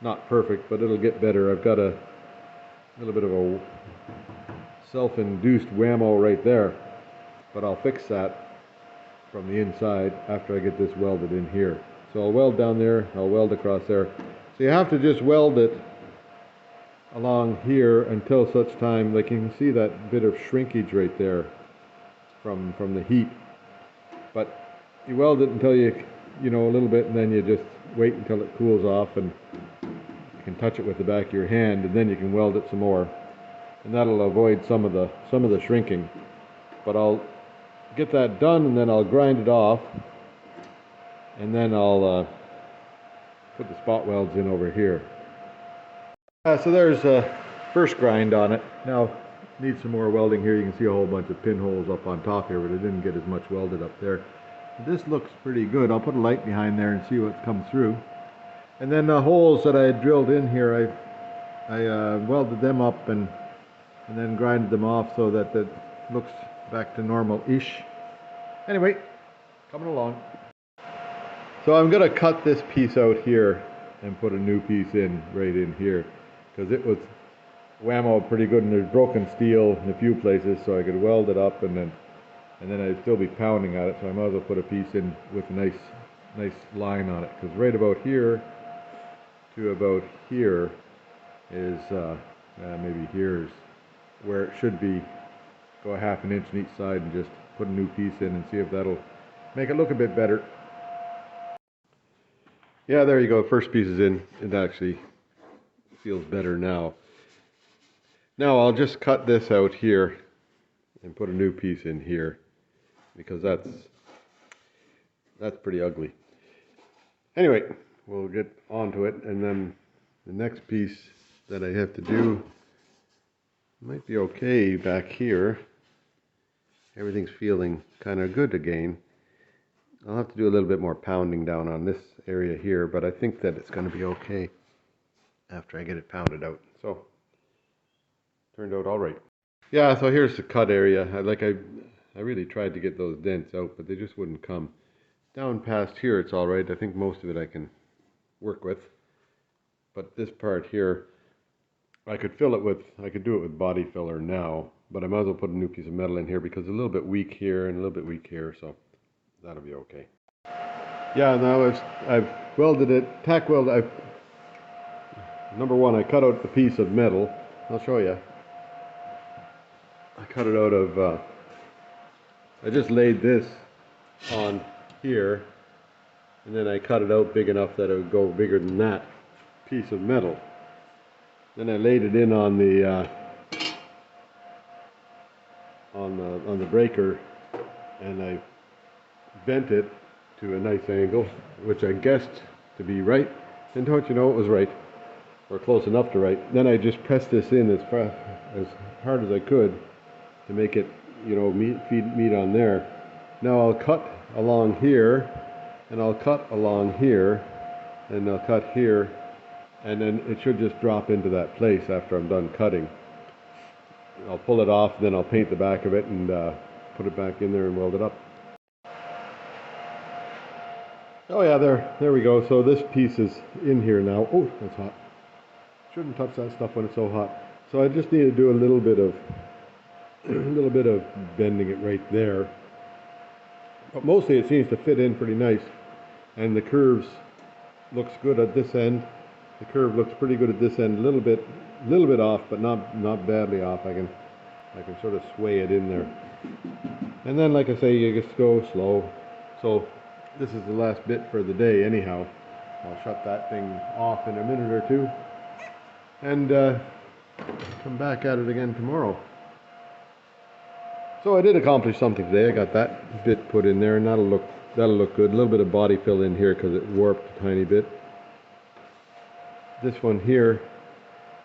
Not perfect, but it'll get better. I've got a little bit of a self-induced whammo right there, but I'll fix that from the inside after I get this welded in here. So I'll weld down there, I'll weld across there. So you have to just weld it along here until such time, like you can see that bit of shrinkage right there from the heat. But you weld it until you know, a little bit, and then you just wait until it cools off, and you can touch it with the back of your hand, and then you can weld it some more. And that'll avoid some of the shrinking. But I'll get that done, and then I'll grind it off, and then I'll put the spot welds in over here. So there's a first grind on it. Now need some more welding here. You can see a whole bunch of pinholes up on top here, but I didn't get as much welded up there. This looks pretty good. I'll put a light behind there and see what's come through. And then the holes that I had drilled in here, I welded them up and then grinded them off so that it looks back to normal-ish. Anyway, coming along. So I'm going to cut this piece out here and put a new piece in right in here, because it was whammo pretty good, and there's broken steel in a few places, so I could weld it up, and then I'd still be pounding at it, so I might as well put a piece in with a nice line on it, because right about here to about here is maybe here's where it should be. Go a ½ inch on each side and just put a new piece in and see if that'll make it look a bit better. Yeah, there you go. First piece is in. It actually feels better now. Now I'll just cut this out here and put a new piece in here, because that's pretty ugly. Anyway, we'll get onto it, and then the next piece that I have to do might be okay back here. Everything's feeling kind of good again. I'll have to do a little bit more pounding down on this area here, but I think that it's going to be okay after I get it pounded out. So, turned out all right. Yeah, so here's the cut area. I really tried to get those dents out, but they just wouldn't come. Down past here it's all right. I think most of it I can work with. But this part here, I could do it with body filler now, but I might as well put a new piece of metal in here because it's a little bit weak here and a little bit weak here, so that'll be okay. Yeah, now I've welded it, tack welded. Number one, I cut out the piece of metal. I'll show you. I cut it out of, I just laid this on here, and then I cut it out big enough that it would go bigger than that piece of metal. Then I laid it in on the breaker, and I bent it to a nice angle, which I guessed to be right. And don't you know, it was right, or close enough to right. Then I just pressed this in as hard as I could to make it, you know, meet on there. Now I'll cut along here, and I'll cut along here, and I'll cut here, and then it should just drop into that place after I'm done cutting. I'll pull it off, then I'll paint the back of it and put it back in there and weld it up. Oh yeah, there we go. So this piece is in here now. Oh, that's hot. Shouldn't touch that stuff when it's so hot. So I just need to do a little bit of bending it right there. But mostly it seems to fit in pretty nice, and the curves looks good at this end. The curve looks pretty good at this end. A little bit off, but not badly off. I can sort of sway it in there. And then, like I say, you just go slow. So this is the last bit for the day anyhow. I'll shut that thing off in a minute or two and come back at it again tomorrow. So I did accomplish something today. I got that bit put in there, and that'll look good. A little bit of body fill in here because it warped a tiny bit. This one here,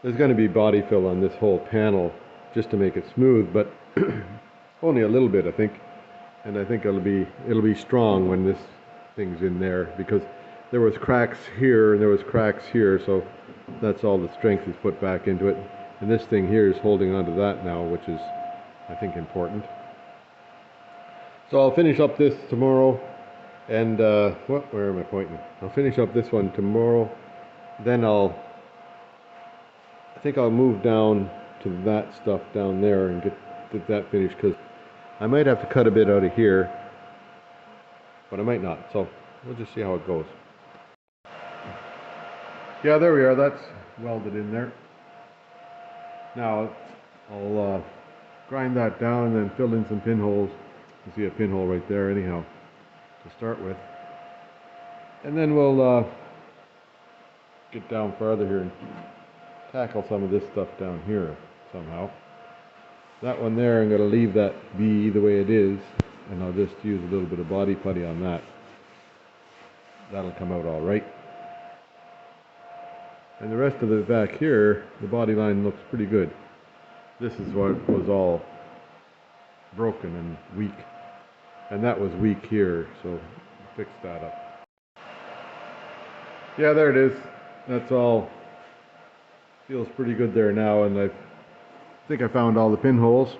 there's going to be body fill on this whole panel just to make it smooth, but only a little bit, I think. And I think it'll be strong when this thing's in there, because there was cracks here and there was cracks here, so that's all the strength is put back into it. And this thing here is holding onto that now, which is, I think, important. So I'll finish up this tomorrow, And where am I pointing? I'll finish up this one tomorrow. Then I think I'll move down to that stuff down there and get that finished, because I might have to cut a bit out of here, but I might not. So we'll just see how it goes. Yeah, there we are. That's welded in there. Now I'll grind that down and then fill in some pinholes. You see a pinhole right there anyhow to start with. And then we'll get down farther here and tackle some of this stuff down here somehow. That one there, I'm going to leave that be the way it is, and I'll just use a little bit of body putty on that. That'll come out all right. And the rest of it back here, the body line looks pretty good. This is what was all broken and weak. And that was weak here, so fix that up. Yeah, there it is. That's all. Feels pretty good there now, and I think I found all the pinholes.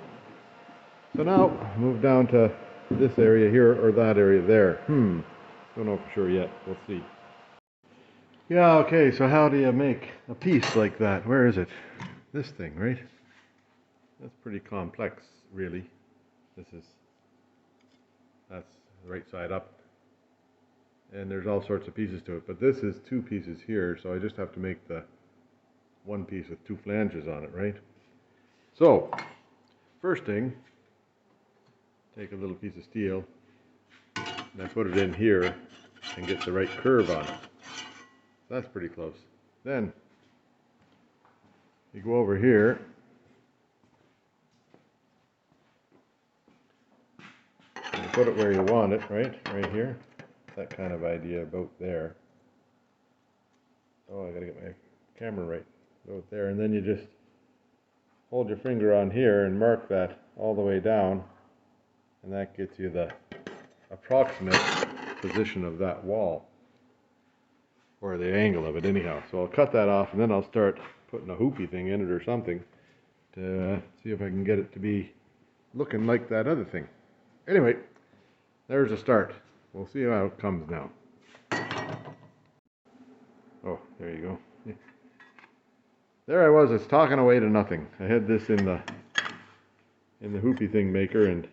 So now, move down to this area here, or that area there. Don't know for sure yet. We'll see. Yeah, okay, so how do you make a piece like that? Where is it? This thing, right? That's pretty complex, really. That's the right side up. And there's all sorts of pieces to it, but this is two pieces here, so I just have to make the one piece with two flanges on it, right? So, first thing, take a little piece of steel, and I put it in here and get the right curve on it. That's pretty close. Then you go over here and you put it where you want it, right here. That kind of idea about there. Oh, I gotta get my camera right. About there, and then you just hold your finger on here and mark that all the way down, and that gets you the approximate position of that wall, or the angle of it anyhow. So I'll cut that off, and then I'll start putting a hoopy thing in it or something to see if I can get it to be looking like that other thing. Anyway, there's a start. We'll see how it comes now. Oh, there you go. Yeah. There I was talking away to nothing. I had this in the hoopy thing maker and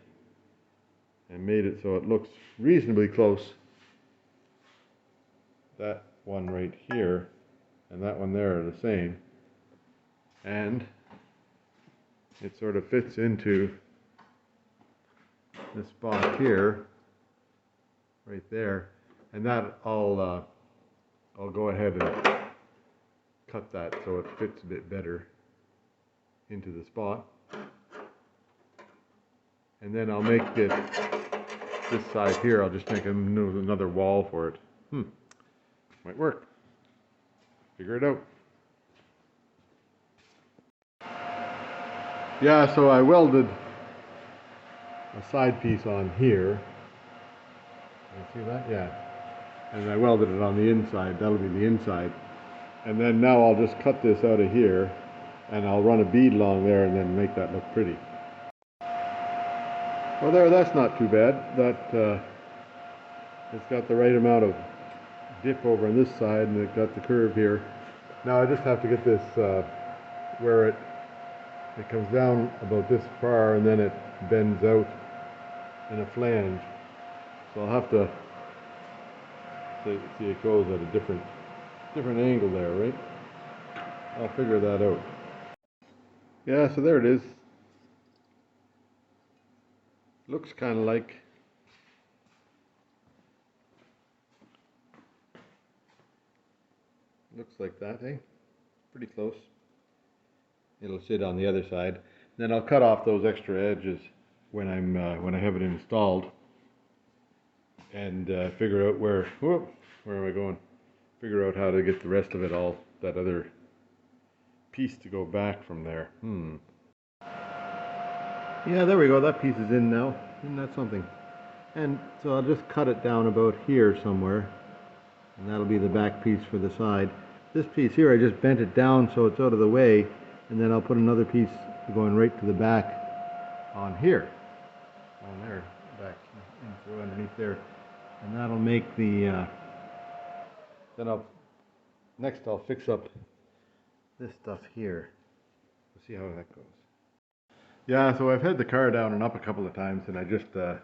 made it so it looks reasonably close. That one right here and that one there are the same, and it sort of fits into this spot here, right there, and that I'll go ahead and cut that so it fits a bit better into the spot, and then I'll make it this side here. I'll just make another wall for it. Might work. Figure it out. Yeah, so I welded a side piece on here. You see that? Yeah. And I welded it on the inside. That'll be the inside. And then now I'll just cut this out of here, and I'll run a bead along there and then make that look pretty. Well, that's not too bad. It's got the right amount of dip over on this side, and it got the curve here. Now I just have to get this where it comes down about this far, and then it bends out in a flange. So I'll have to see it goes at a different angle there, right? I'll figure that out. Yeah, so there it is. Looks kind of like that, eh? Pretty close. It'll sit on the other side. Then I'll cut off those extra edges when I have it installed, and figure out where am I going? Figure out how to get the rest of it, all that other piece, to go back from there. Yeah, there we go. That piece is in now. Isn't that something? And so I'll just cut it down about here somewhere, and that'll be the back piece for the side. This piece here, I just bent it down so it's out of the way, and then I'll put another piece going right to the back on here. On there, back in through underneath there. And that'll make the, then next I'll fix up this stuff here. We'll see how that goes. Yeah, so I've had the car down and up a couple of times, and I just, I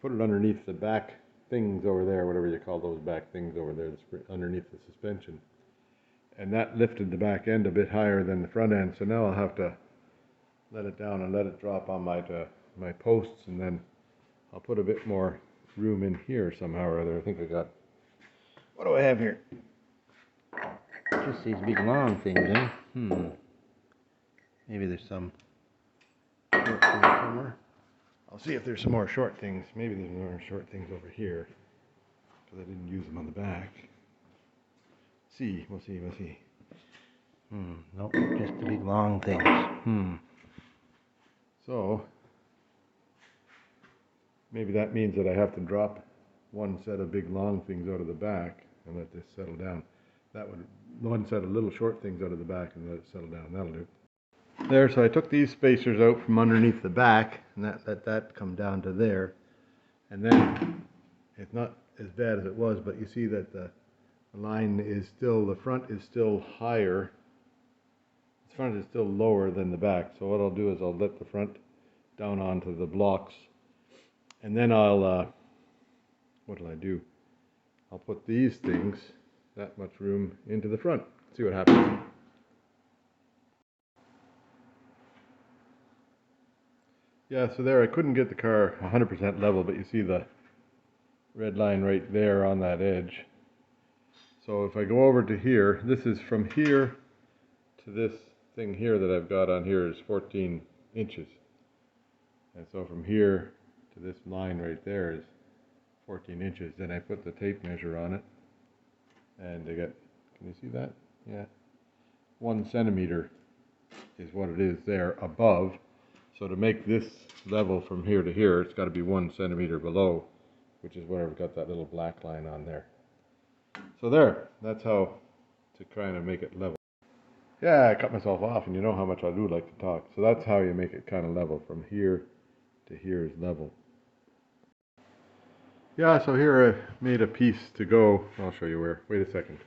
put it underneath the back things over there, whatever you call those back things over there, underneath the suspension. And that lifted the back end a bit higher than the front end, so now I'll have to let it down and let it drop on my posts, and then I'll put a bit more room in here somehow or other. I think I got, what do I have here? Just these big long things, eh? Maybe there's some short things somewhere. I'll see if there's some more short things. Maybe there's more short things over here, because I didn't use them on the back. We'll see. Nope, just the big long things. So, maybe that means that I have to drop one set of big long things out of the back and let this settle down. That would, one set of little short things out of the back and let it settle down. That'll do. There, so I took these spacers out from underneath the back and let that come down to there. And then, it's not as bad as it was, but you see that the line is still, the front is still higher. The front is still lower than the back. So what I'll do is I'll let the front down onto the blocks. And then I'll, what'll I do? I'll put these things, that much room, into the front. See what happens. Yeah, so there I couldn't get the car 100% level, but you see the red line right there on that edge. So if I go over to here, this is from here to this thing here that I've got on here is 14 inches. And so from here to this line right there is 14 inches. Then I put the tape measure on it, and I get, can you see that? Yeah. 1 centimeter is what it is there above. So to make this level from here to here, it's got to be 1 centimeter below, which is where I've got that little black line on there. So there, that's how to kind of make it level. Yeah, I cut myself off, and you know how much I do like to talk. So that's how you make it kind of level. From here to here is level. Yeah, so here I made a piece to go. I'll show you where. Wait a second.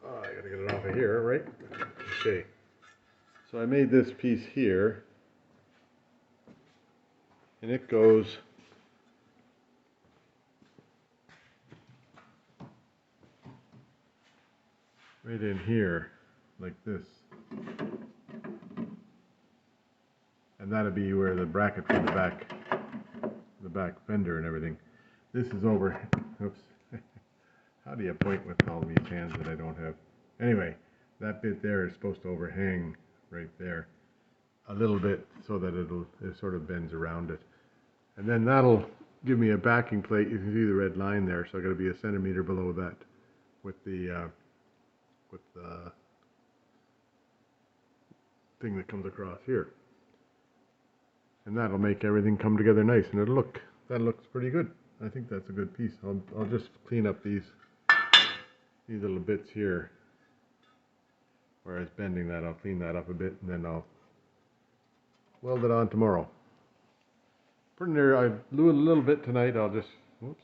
Oh, I gotta get it off of here, right? Okay. So I made this piece here, and it goes right in here, like this. And that'll be where the bracket for the back fender and everything. This is over, oops. How do you point with all these hands that I don't have? Anyway, that bit there is supposed to overhang right there a little bit so that it sort of bends around it. And then that'll give me a backing plate. You can see the red line there, so I got to be 1 centimeter below that with the thing that comes across here. And that'll make everything come together nice, and that looks pretty good. I think that's a good piece. I'll just clean up these little bits here where I was bending that. I'll clean that up a bit, and then I'll weld it on tomorrow. Pretty near, I blew it a little bit tonight. I'll just, whoops,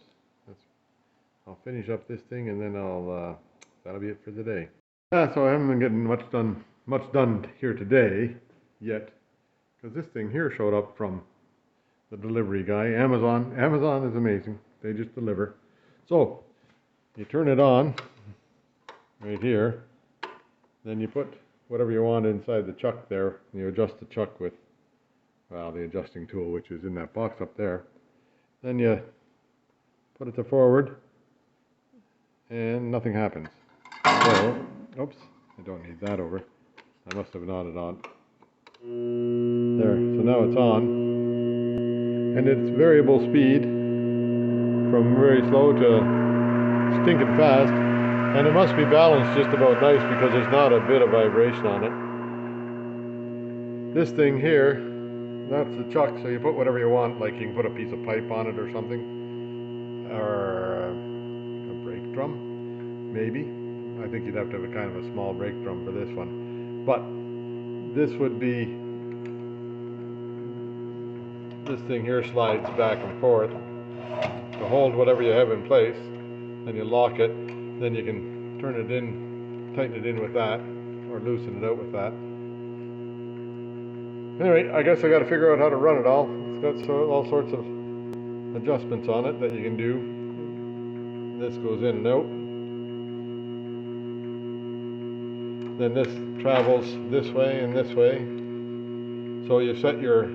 I'll finish up this thing, and then that'll be it for the day. Yeah, so I haven't been getting much done here today yet, because this thing here showed up from the delivery guy. Amazon is amazing. They just deliver. So you turn it on right here, then you put whatever you want inside the chuck there, and you adjust the chuck with, well, the adjusting tool, which is in that box up there. Then you put it to forward, and nothing happens. So, oops, I don't need that over. I must have not it on. There, so now it's on. And it's variable speed from very slow to stinking fast. And it must be balanced just about nice because there's not a bit of vibration on it. This thing here, that's the chuck, so you put whatever you want, like you can put a piece of pipe on it or something. Or a brake drum, maybe. I think you'd have to have a kind of a small brake drum for this one. But this would be, this thing here slides back and forth. to hold whatever you have in place. Then you lock it, then you can turn it in, tighten it in with that, or loosen it out with that. Anyway, I guess I got to figure out how to run it all. It's got all sorts of adjustments on it that you can do. This goes in and out. Then this travels this way and this way. So you set your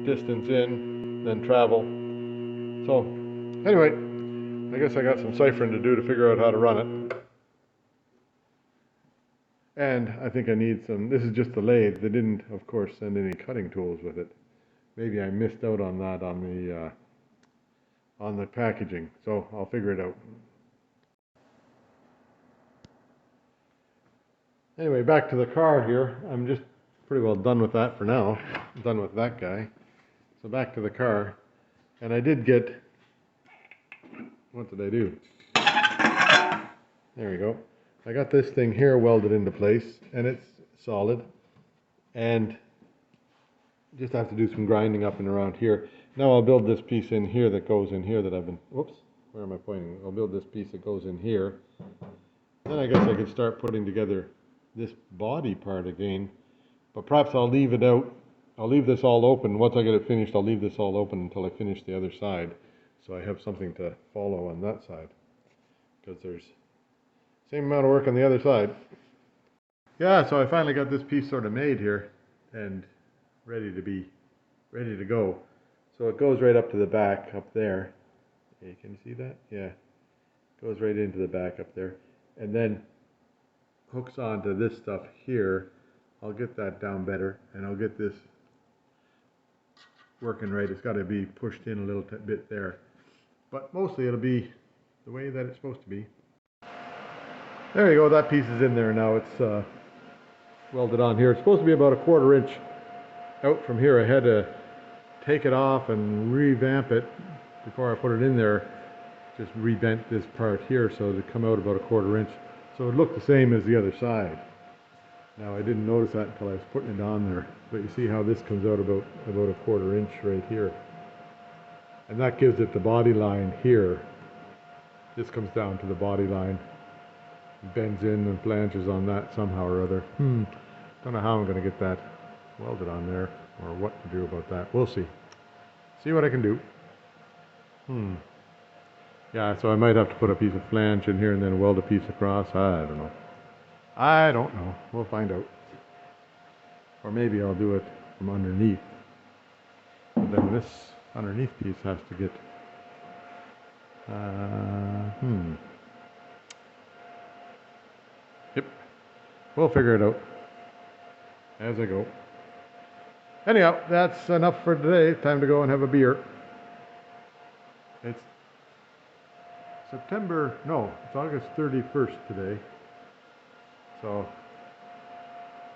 distance in, then travel. So anyway, I guess I got some ciphering to do to figure out how to run it. And I think I need some, this is just the lathe. They didn't, of course, send any cutting tools with it. Maybe I missed out on that on the packaging. So I'll figure it out. Anyway, back to the car here. I'm just pretty well done with that for now. I'm done with that guy. So back to the car. And I did get, what did I do? There we go. I got this thing here welded into place, and it's solid. And just have to do some grinding up and around here. Now I'll build this piece in here that goes in here that I've been, whoops, where am I pointing? I'll build this piece that goes in here. Then I guess I could start putting together this body part again, but perhaps I'll leave it out. I'll leave this all open. Once I get it finished, I'll leave this all open until I finish the other side, so I have something to follow on that side, because there's same amount of work on the other side. Yeah, so I finally got this piece sort of made here and ready to go. So it goes right up to the back up there. Hey, can you see that? Yeah, goes right into the back up there, and then hooks onto this stuff here. I'll get that down better, and I'll get this working right. It's got to be pushed in a little bit there, but mostly it'll be the way that it's supposed to be. There you go, that piece is in there now. It's welded on here. It's supposed to be about 1/4 inch out from here. I had to take it off and revamp it before I put it in there. Just rebent this part here so to come out about 1/4 inch. So it looked the same as the other side. Now I didn't notice that until I was putting it on there. But you see how this comes out about 1/4 inch right here. And that gives it the body line here. This comes down to the body line. Bends in and flanges on that somehow or other. Don't know how I'm going to get that welded on there or what to do about that. We'll see. See what I can do. Yeah, so I might have to put a piece of flange in here and then weld a piece across. I don't know. I don't know. We'll find out. Or maybe I'll do it from underneath. But then this underneath piece has to get... Yep. We'll figure it out as I go. Anyhow, that's enough for today. Time to go and have a beer. It's it's August 31st today. So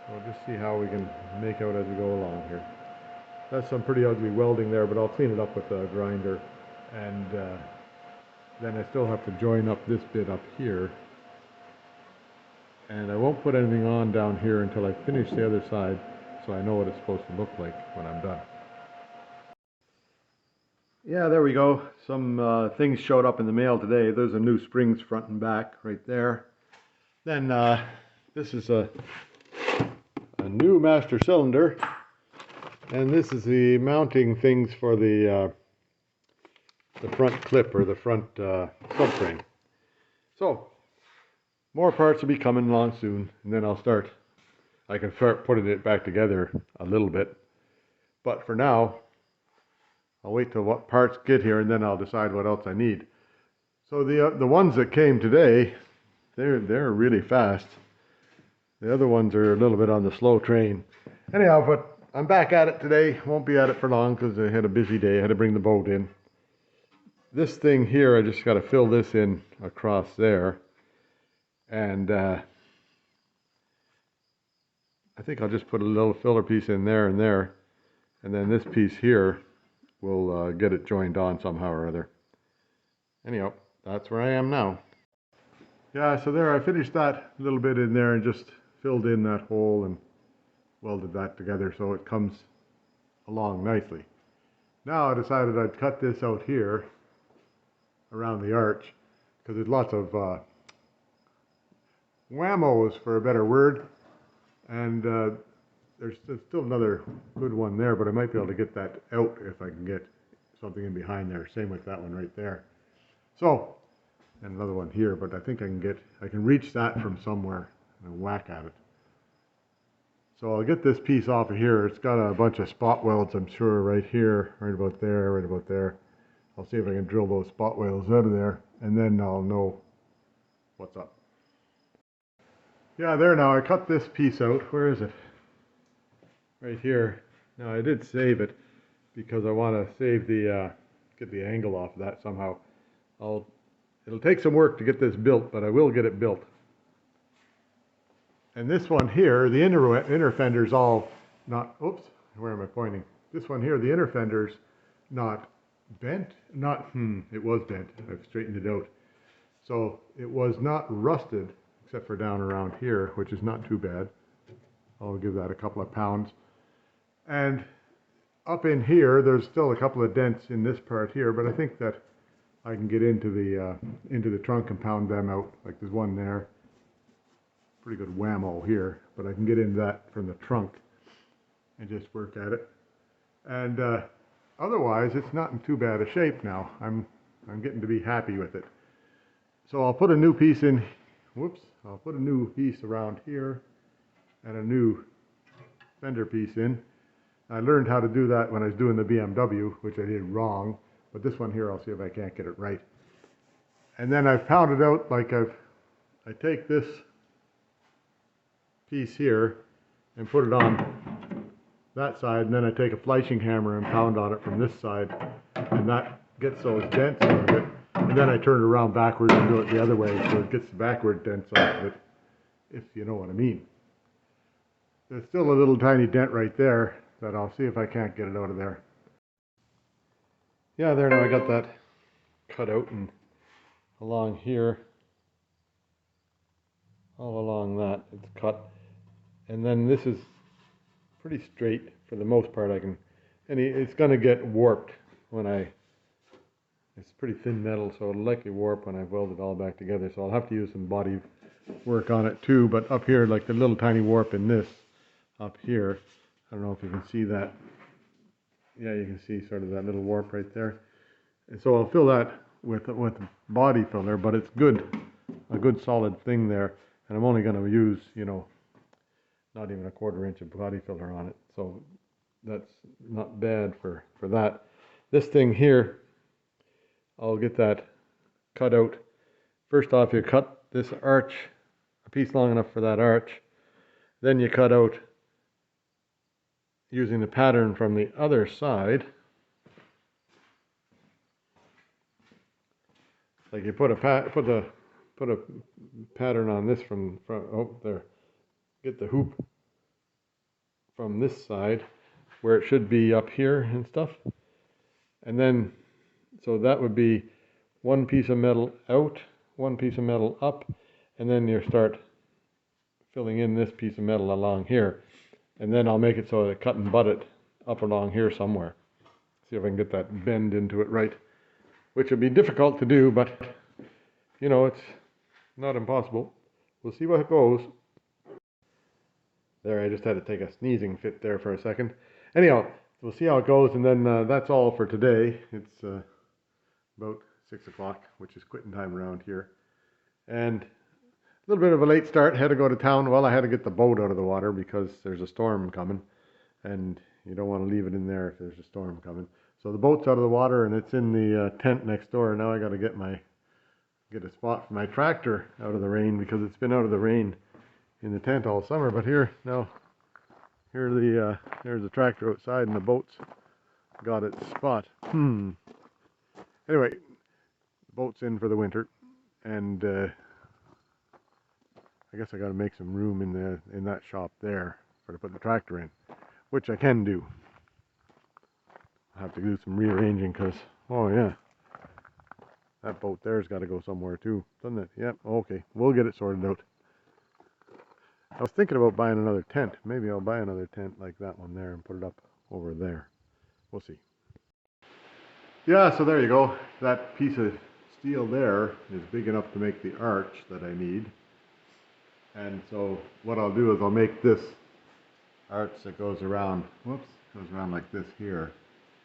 we'll just see how we can make out as we go along here. That's some pretty ugly welding there, but I'll clean it up with a grinder. And then I still have to join up this bit up here. And I won't put anything on down here until I finish the other side, so I know what it's supposed to look like when I'm done. Yeah, there we go. Some things showed up in the mail today. Those are new springs front and back right there. Then this is a new master cylinder, and this is the mounting things for the front clip or the front subframe. So more parts will be coming along soon, and then I can start putting it back together a little bit. But for now, I'll wait till what parts get here, and then I'll decide what else I need. So the ones that came today, they're really fast. The other ones are a little bit on the slow train. Anyhow, but I'm back at it today. Won't be at it for long because I had a busy day. I had to bring the boat in. This thing here, I just got to fill this in across there. And I think I'll just put a little filler piece in there, and then this piece here will get it joined on somehow or other. Anyhow, that's where I am now. Yeah, so there I finished that little bit in there and just filled in that hole and welded that together so it comes along nicely. Now I decided I'd cut this out here. around the arch, because there's lots of whammos, for a better word, and there's still another good one there, but I might be able to get that out if I can get something in behind there. Same with that one right there. So, and another one here, but I think I can reach that from somewhere and whack at it. So I'll get this piece off of here. It's got a bunch of spot welds, I'm sure, right here, right about there, right about there. I'll see if I can drill those spot welds out of there, and then I'll know what's up. Yeah, there now. I cut this piece out. Where is it? Right here. Now I did save it because I want to save the get the angle off of that somehow. It'll take some work to get this built, but I will get it built. And this one here, the inner fender's all not, oops, where am I pointing? This one here, the inner fender's not bent, it was bent. I've straightened it out. So it was not rusted, except for down around here, which is not too bad. I'll give that a couple of pounds. And up in here, there's still a couple of dents in this part here, but I think that I can get into the trunk and pound them out. Like there's one there. Pretty good whammo here, but I can get into that from the trunk and just work at it. And otherwise, it's not in too bad a shape now. I'm getting to be happy with it. So I'll put a new piece in. Whoops! I'll put a new piece around here and a new fender piece in. I learned how to do that when I was doing the BMW, which I did wrong. But this one here, I'll see if I can't get it right. And then I've pounded out like I take this piece here and put it on that side, and then I take a flashing hammer and pound on it from this side, and that gets those dents out of it, and then I turn it around backwards and do it the other way so it gets the backward dents out of it, if you know what I mean. There's still a little tiny dent right there that I'll see if I can't get it out of there. Yeah, there now I got that cut out, and along here, all along that, it's cut. And then this is pretty straight for the most part. It's going to get warped when it's pretty thin metal, so it'll likely warp when I weld it all back together. So I'll have to use some body work on it too. But up here, like the little tiny warp in this, up here, I don't know if you can see that. Yeah, you can see sort of that little warp right there. And so I'll fill that with body filler, but it's a good solid thing there. And I'm only going to use, not even a 1/4 inch of body filler on it. So that's not bad for that. This thing here, I'll get that cut out. First off, you cut this arch, a piece long enough for that arch. Then you cut out using the pattern from the other side. Like you put a pattern on this from oh there. Get the hoop from this side where it should be up here and stuff. And then, so that would be one piece of metal out, one piece of metal up, and then you start filling in this piece of metal along here. And then I'll make it so I cut and butt it up along here somewhere. See if I can get that bend into it right, which would be difficult to do, but it's not impossible. We'll see what it goes. There, I just had to take a sneezing fit there for a second. Anyhow, we'll see how it goes, and then that's all for today. It's about 6 o'clock, which is quitting time around here. And a little bit of a late start. Had to go to town. Well, I had to get the boat out of the water because there's a storm coming, and you don't want to leave it in there if there's a storm coming. So the boat's out of the water, and it's in the tent next door. Now I got to get a spot for my tractor out of the rain, because it's been out of the rain in the tent all summer. But there's the tractor outside, and the boat's got its spot. Anyway, the boat's in for the winter, and I guess I got to make some room in that shop there to put the tractor in, which I can do. I'll have to do some rearranging because, oh yeah, that boat there's got to go somewhere too, doesn't it? Yep, okay, we'll get it sorted out. I was thinking about buying another tent. Maybe I'll buy another tent like that one there and put it up over there. We'll see. Yeah, so there you go. That piece of steel there is big enough to make the arch that I need. And so what I'll do is I'll make this arch that goes around, whoops, goes around like this here.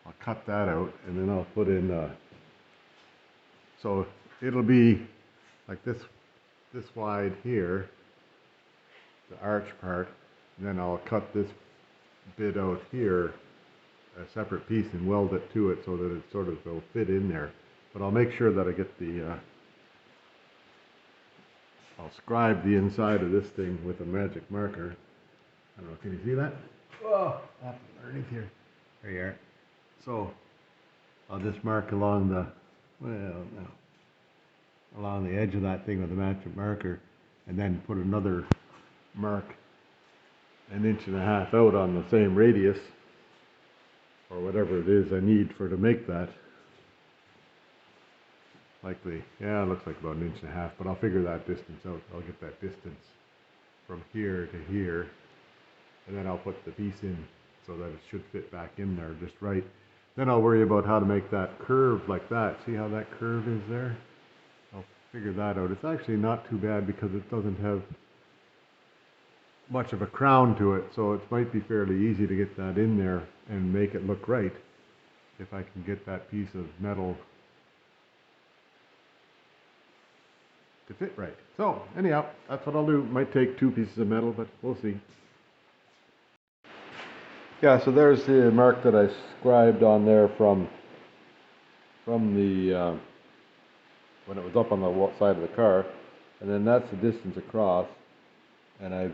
I'll cut that out and then I'll put in, so it'll be like this wide here, the arch part, and then I'll cut this bit out here, a separate piece, and weld it to it so that it sort of will fit in there. But I'll make sure that I get the, I'll scribe the inside of this thing with a magic marker. I don't know, can you see that? Oh, underneath here. There you are. So I'll just mark along the, well, no, along the edge of that thing with a magic marker, and then put another mark 1.5 inches out on the same radius, or whatever it is I need for to make that. Likely, yeah, it looks like about 1.5 inches, but I'll figure that distance out. I'll get that distance from here to here, and then I'll put the piece in so that it should fit back in there just right. Then I'll worry about how to make that curve like that. See how that curve is there? I'll figure that out. It's actually not too bad because it doesn't have much of a crown to it, so it might be fairly easy to get that in there and make it look right if I can get that piece of metal to fit right. So anyhow, that's what I'll do. Might take 2 pieces of metal, but we'll see. Yeah, so there's the mark that I scribed on there from the when it was up on the side of the car, and then that's the distance across, and I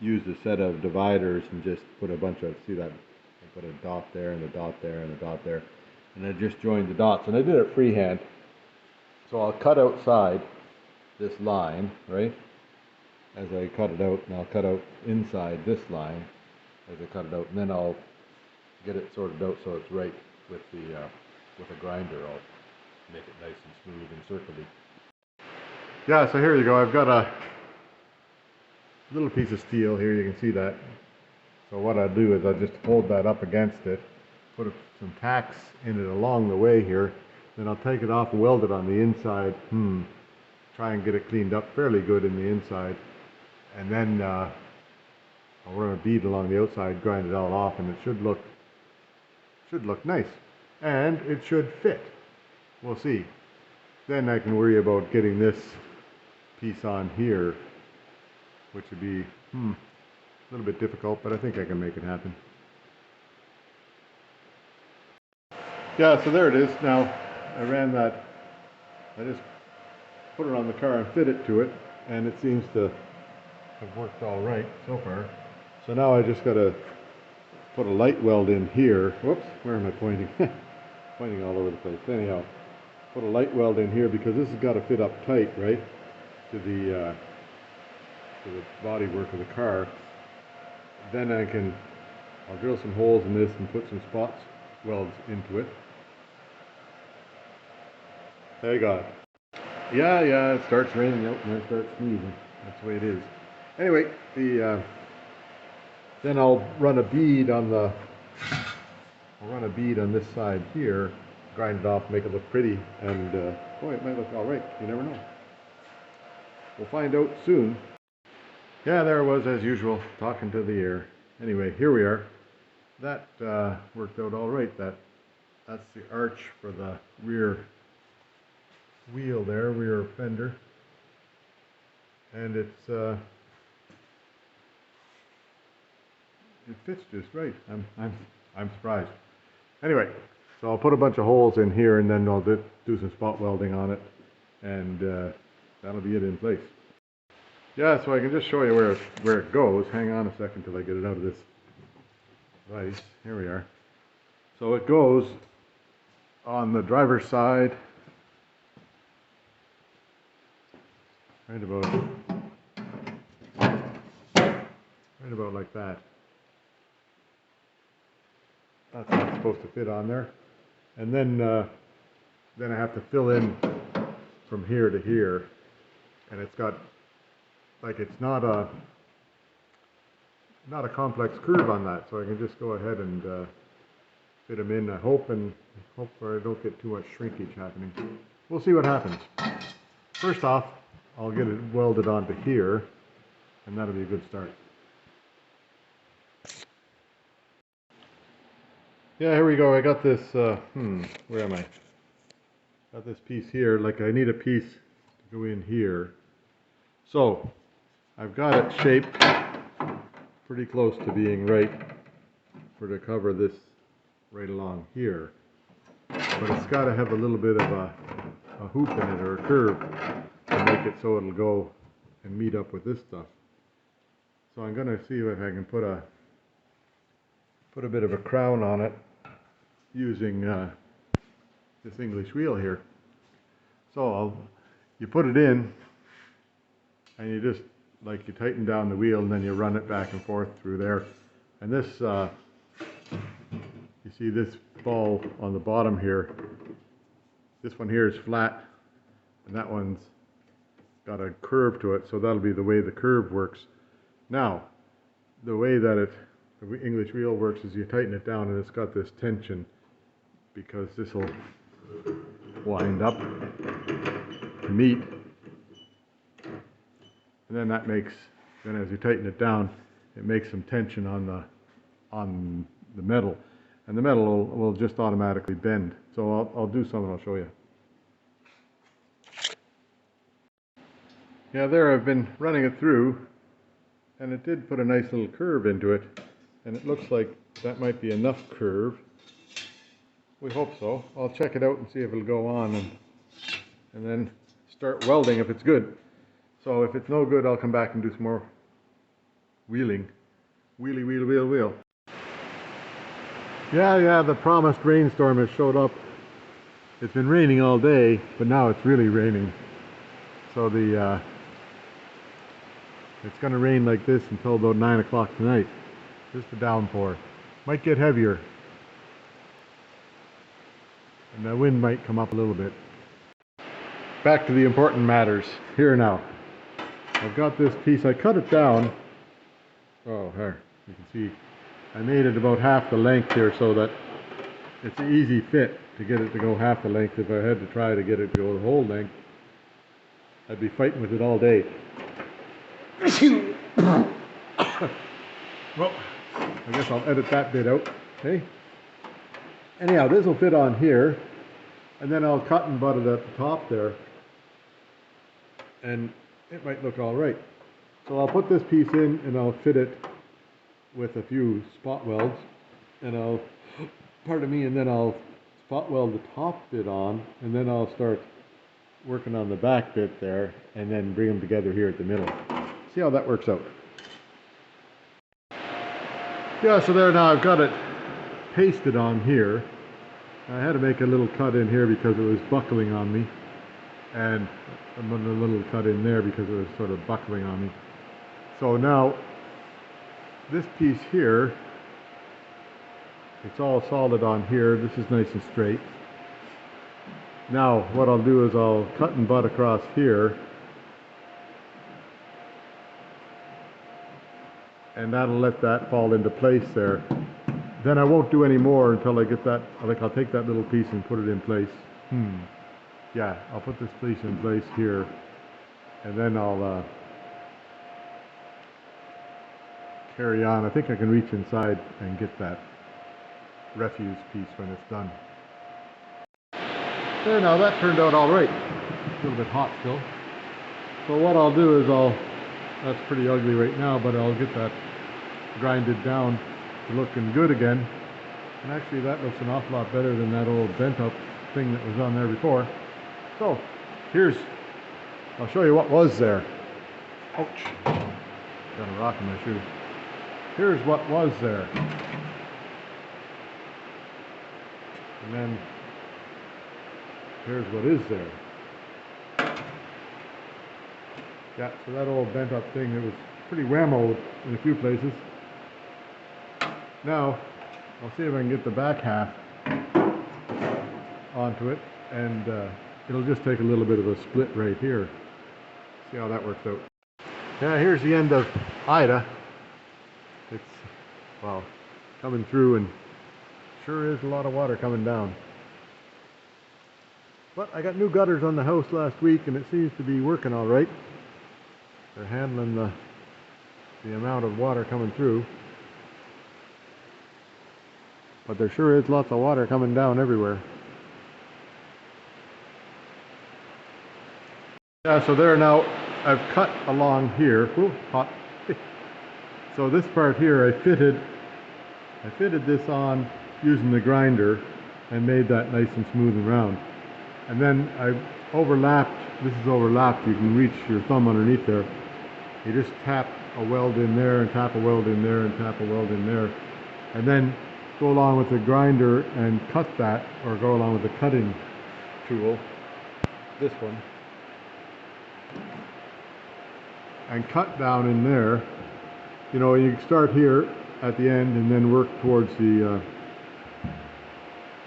used a set of dividers and just put a bunch of, see that, I put a dot there and a dot there and a dot there, and I just joined the dots, and I did it freehand. So I'll cut outside this line, right, as I cut it out, and I'll cut out inside this line as I cut it out, and then I'll get it sorted out so it's right with a grinder. I'll make it nice and smooth and circly. Yeah, so here you go. I've got a little piece of steel here, you can see that. So what I'll do is I'll just hold that up against it, put some tacks in it along the way here, then I'll take it off and weld it on the inside. Try and get it cleaned up fairly good in the inside, and then I'll run a bead along the outside, grind it all off, and it should look nice, and it should fit. We'll see. Then I can worry about getting this piece on here, which would be a little bit difficult, but I think I can make it happen. Yeah, so there it is. Now I just put it on the car and fit it to it, and it seems to have worked all right so far. So now I just got to put a light weld in here. Whoops, where am I pointing? Pointing all over the place. Anyhow, put a light weld in here because this has got to fit up tight, right, to the body work of the car. Then I'll drill some holes in this and put some spots welds into it. There you got it. Yeah, it starts raining out and then it starts sneezing. That's the way it is. Anyway, then I'll run a bead on this side here, grind it off, make it look pretty, and boy, it might look all right. You never know. We'll find out soon. Yeah, there I was as usual, talking to the air. Anyway, here we are. That worked out all right. That's the arch for the rear wheel there, rear fender, and it fits just right. I'm surprised. Anyway, so I'll put a bunch of holes in here, and then I'll do some spot welding on it, and that'll be it in place. Yeah, so I can just show you where it goes. Hang on a second till I get it out of this vise. Here we are. So it goes on the driver's side, right about like that. That's not supposed to fit on there. And then I have to fill in from here to here, and it's got, like, it's not a complex curve on that, so I can just go ahead and fit them in. I hope I don't get too much shrinkage happening. we'll see what happens. First off, I'll get it welded onto here, and that'll be a good start. Yeah, here we go. I got this, where am I? Got this piece here, like I need a piece to go in here. So, I've got it shaped pretty close to being right to cover this right along here. But it's got to have a little bit of a hoop in it, or a curve, to make it so it'll go and meet up with this stuff. So I'm going to see if I can put a bit of a crown on it using this English wheel here. So you put it in, and you just, like, you tighten down the wheel, and then you run it back and forth through there. And this, you see this ball on the bottom here, this one here is flat, and that one's got a curve to it, so that'll be the way the curve works. Now, the way that the English wheel works is you tighten it down, and it's got this tension, because this will wind up to meet, and then that makes, then as you tighten it down, it makes some tension on the metal, and the metal will just automatically bend. So I'll do some and I'll show you. Yeah, there I've been running it through, and it did put a nice little curve into it, and it looks like that might be enough curve. We hope so. I'll check it out and see if it'll go on, and then start welding if it's good. So if it's no good, I'll come back and do some more wheeling. Wheelie, wheel, wheel, wheel. Yeah, the promised rainstorm has showed up. It's been raining all day, but now it's really raining. So it's going to rain like this until about 9 o'clock tonight. Just a downpour. Might get heavier. And the wind might come up a little bit. Back to the important matters. Here now. I've got this piece. I cut it down. Oh, here. You can see I made it about half the length here, so that it's an easy fit to get it to go half the length. If I had to try to get it to go the whole length, I'd be fighting with it all day. Well, I guess I'll edit that bit out. Okay. Anyhow, this will fit on here, and then I'll cut and butt it at the top there, and it might look all right. So I'll put this piece in, and I'll fit it with a few spot welds, and and then I'll spot weld the top bit on, and then I'll start working on the back bit there, and then bring them together here at the middle. See how that works out. Yeah, so there now I've got it pasted on here. I had to make a little cut in here because it was buckling on me, and I'm putting a little cut in there because it was sort of buckling on me. So now this piece here, it's all solid on here. This is nice and straight. Now what I'll do is I'll cut and butt across here, and that'll let that fall into place there. Then I won't do any more until I get that, like I'll take that little piece and put it in place. Yeah, I'll put this piece in place here, and then I'll carry on. I think I can reach inside and get that refuse piece when it's done. There, now that turned out all right. A little bit hot still. So what I'll do is that's pretty ugly right now, but I'll get that grinded down to looking good again. And actually that looks an awful lot better than that old bent up thing that was on there before. So I'll show you what was there. Ouch. Got a rock in my shoe. Here's what was there. And then here's what is there. Yeah, so that old bent up thing, it was pretty whammoed in a few places. Now, I'll see if I can get the back half onto it, and it'll just take a little bit of a split right here. See how that works out. Yeah, here's the end of Ida. It's, well, coming through, and sure is a lot of water coming down. But I got new gutters on the house last week and it seems to be working all right. They're handling the amount of water coming through. But there sure is lots of water coming down everywhere. Yeah, so there now, I've cut along here. Ooh, hot. So this part here I fitted this on using the grinder and made that nice and smooth and round. And then I overlapped, this is overlapped, you can reach your thumb underneath there. You just tap a weld in there and tap a weld in there and tap a weld in there. And then go along with the grinder and cut that, or go along with the cutting tool, this one, and cut down in there. You know, you start here at the end and then work towards the,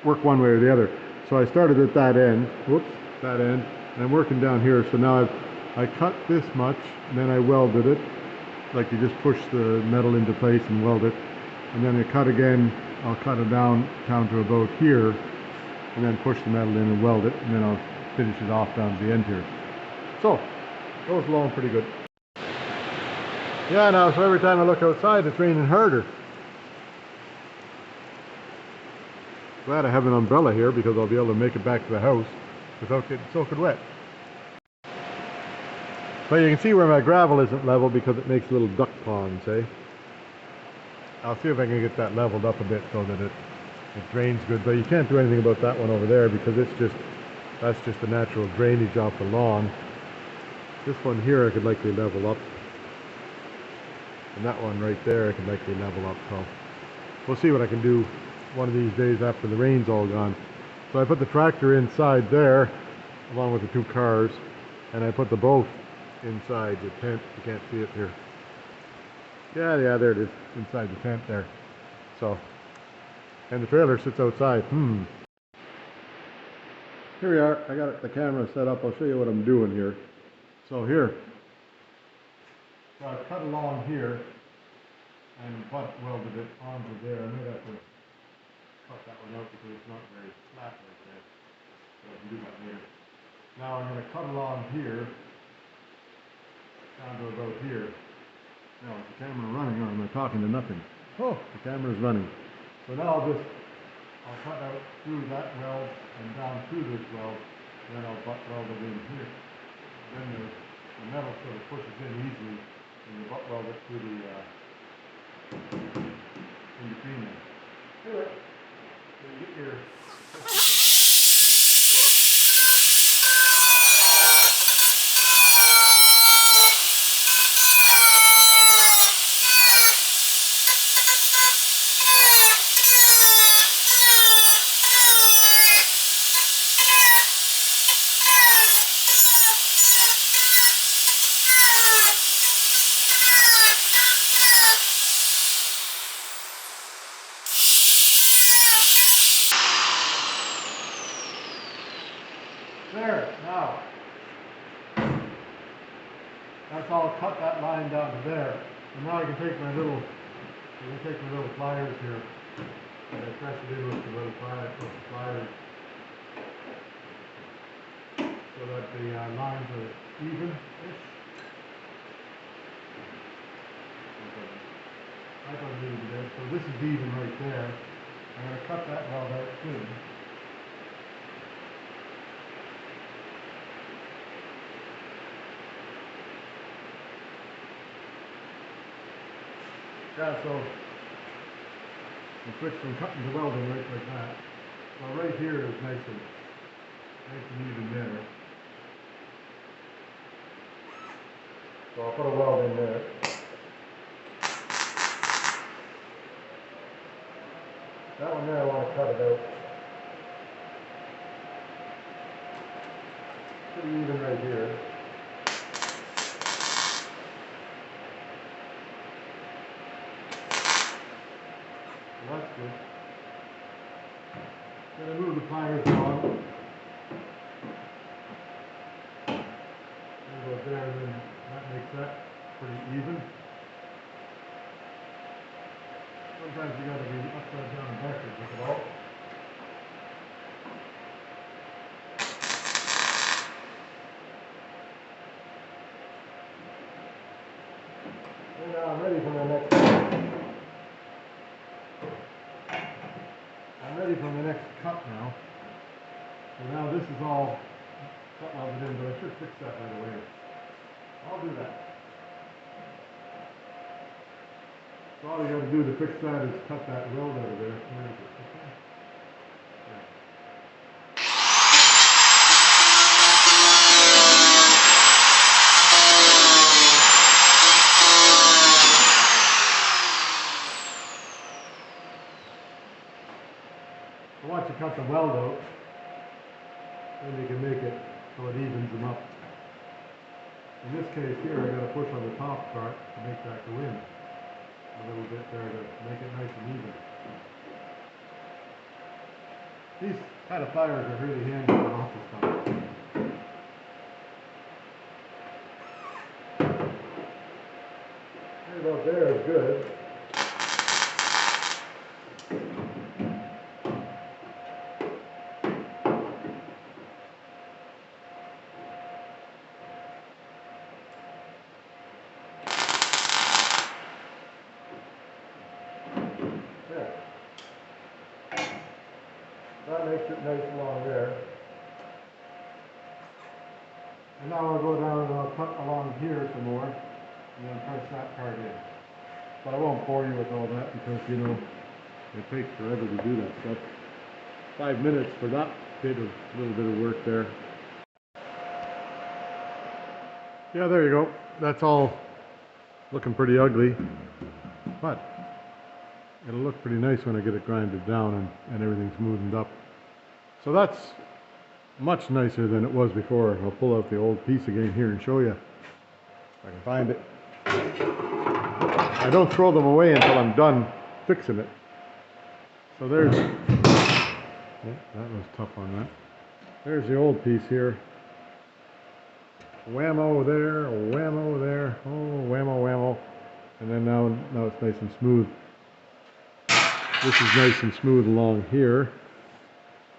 work one way or the other. So I started at that end, whoops, that end, and I'm working down here. So now I cut this much, and then I welded it, like you just push the metal into place and weld it. And then I cut again, I'll cut it down to about here, and then push the metal in and weld it, and then I'll finish it off down to the end here. So, goes along pretty good. Yeah, now, so every time I look outside, it's raining harder. Glad I have an umbrella here because I'll be able to make it back to the house without getting soaking wet. But you can see where my gravel isn't level because it makes little duck ponds, eh? I'll see if I can get that leveled up a bit so that it drains good. But you can't do anything about that one over there because that's just the natural drainage off the lawn. This one here I could likely level up. And that one right there I could likely level up. So we'll see what I can do one of these days after the rain's all gone. So I put the tractor inside there along with the two cars, and I put the boat inside the tent. You can't see it here. Yeah, there it is, inside the tent there. So, and the trailer sits outside. Here we are. I got the camera set up. I'll show you what I'm doing here. So here, so I've cut along here and butt welded it onto there. I might have to cut that one out because it's not very flat right there. So I can do that later. Now I'm going to cut along here down to about here. Now is the camera running or am I talking to nothing? Oh, the camera's running. So now I'll cut out through that weld and down through this weld, and then I'll butt weld it in here. Then the metal sort of pushes in easily, and you butt weld it through the in between there. Anyway, so you get your there, now, that's all, cut that line down to there. And now I can take my little pliers here, and I press it in with the little pliers, so that the lines are even-ish. I don't need it there, so this is even right there. I'm going to cut that weld out too. Yeah, so I switched from cutting to welding right like that. So right here is nice and even there. So I'll put a weld in there. That one there I want to cut it out. Pretty even right here. That's good. Then I move the pliers on. And go there, and then that makes that pretty even. Sometimes you gotta be upside down and backwards with it all. cut now. So now this is all cut welded in, but I should fix that right away. I'll do that. So all you got to do to fix that is cut that weld out of there. Where is it? This one? Yeah. So once you cut the weld out, then you can make it so it evens them up. In this case here, I got to push on the top part to make that go in a little bit there to make it nice and even. These kind of pliers are really handy for office stuff. Right about there is good. That makes it nice along there. And now I'll go down and I'll cut along here some more and then press that part in. But I won't bore you with all that because, you know, it takes forever to do that stuff. 5 minutes for that little bit of work there. Yeah, there you go. That's all looking pretty ugly, but it'll look pretty nice when I get it grinded down and everything smoothened up. So that's much nicer than it was before. I'll pull out the old piece again here and show you if I can find it. I don't throw them away until I'm done fixing it. So there's, oh, that was tough on that. There's the old piece here. Whammo there, whammo there, oh whammo whammo. And then now it's nice and smooth. This is nice and smooth along here,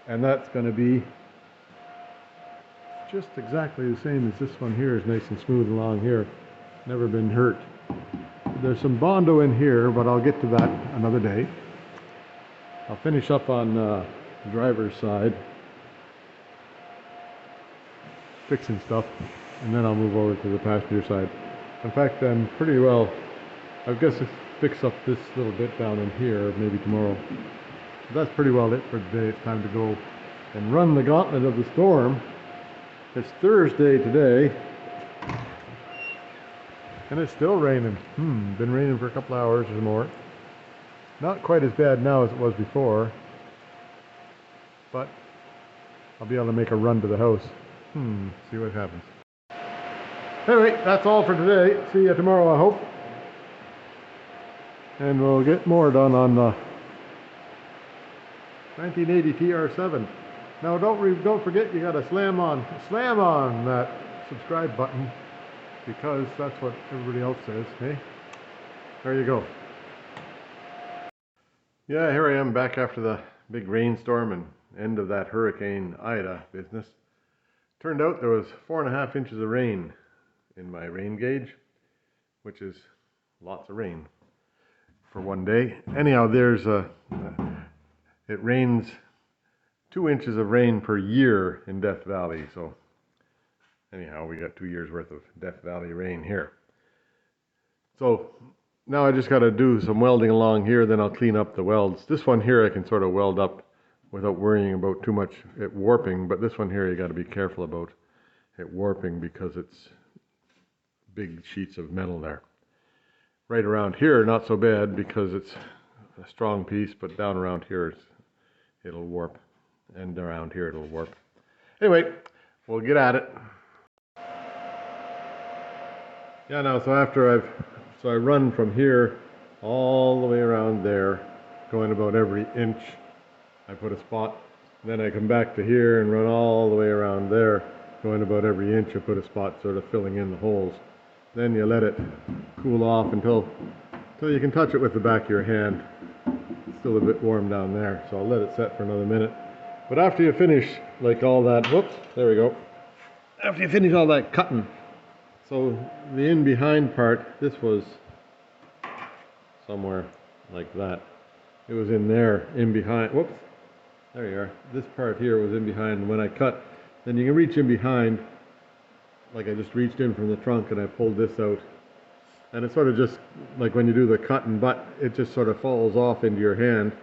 and that's going to be just exactly the same as this one here is nice and smooth along here. Never been hurt. There's some bondo in here, but I'll get to that another day. I'll finish up on the driver's side, fixing stuff, and then I'll move over to the passenger side. In fact, I'm pretty well, I guess fix up this little bit down in here maybe tomorrow. But that's pretty well it for today. It's time to go and run the gauntlet of the storm. It's Thursday today and it's still raining. Been raining for a couple hours or more. Not quite as bad now as it was before, but I'll be able to make a run to the house. See what happens. Anyway, that's all for today. See you tomorrow, I hope. And we'll get more done on the 1980 TR7. Now don't forget you gotta slam on that subscribe button because that's what everybody else says, hey? There you go. Yeah, here I am back after the big rainstorm and end of that Hurricane Ida business. Turned out there was 4.5 inches of rain in my rain gauge, which is lots of rain for one day. Anyhow, it rains 2 inches of rain per year in Death Valley. So anyhow, we got 2 years worth of Death Valley rain here. So now I just got to do some welding along here, then I'll clean up the welds. This one here I can sort of weld up without worrying about too much it warping, but this one here you got to be careful about it warping because it's big sheets of metal there. Right around here, not so bad because it's a strong piece, but down around here it'll warp, and around here it'll warp. Anyway, we'll get at it. Yeah, now so I run from here all the way around there, going about every inch. I put a spot, then I come back to here and run all the way around there, going about every inch. I put a spot, sort of filling in the holes. Then you let it cool off until you can touch it with the back of your hand. It's still a bit warm down there, so I'll let it set for another minute. But after you finish, like all that, whoops, there we go. After you finish all that cutting, so the in behind part, this was somewhere like that. It was in there, in behind, whoops. There you are. This part here was in behind when I cut. Then you can reach in behind, like I just reached in from the trunk and I pulled this out. And it's sort of just like when you do the cut and butt, it just sort of falls off into your hand.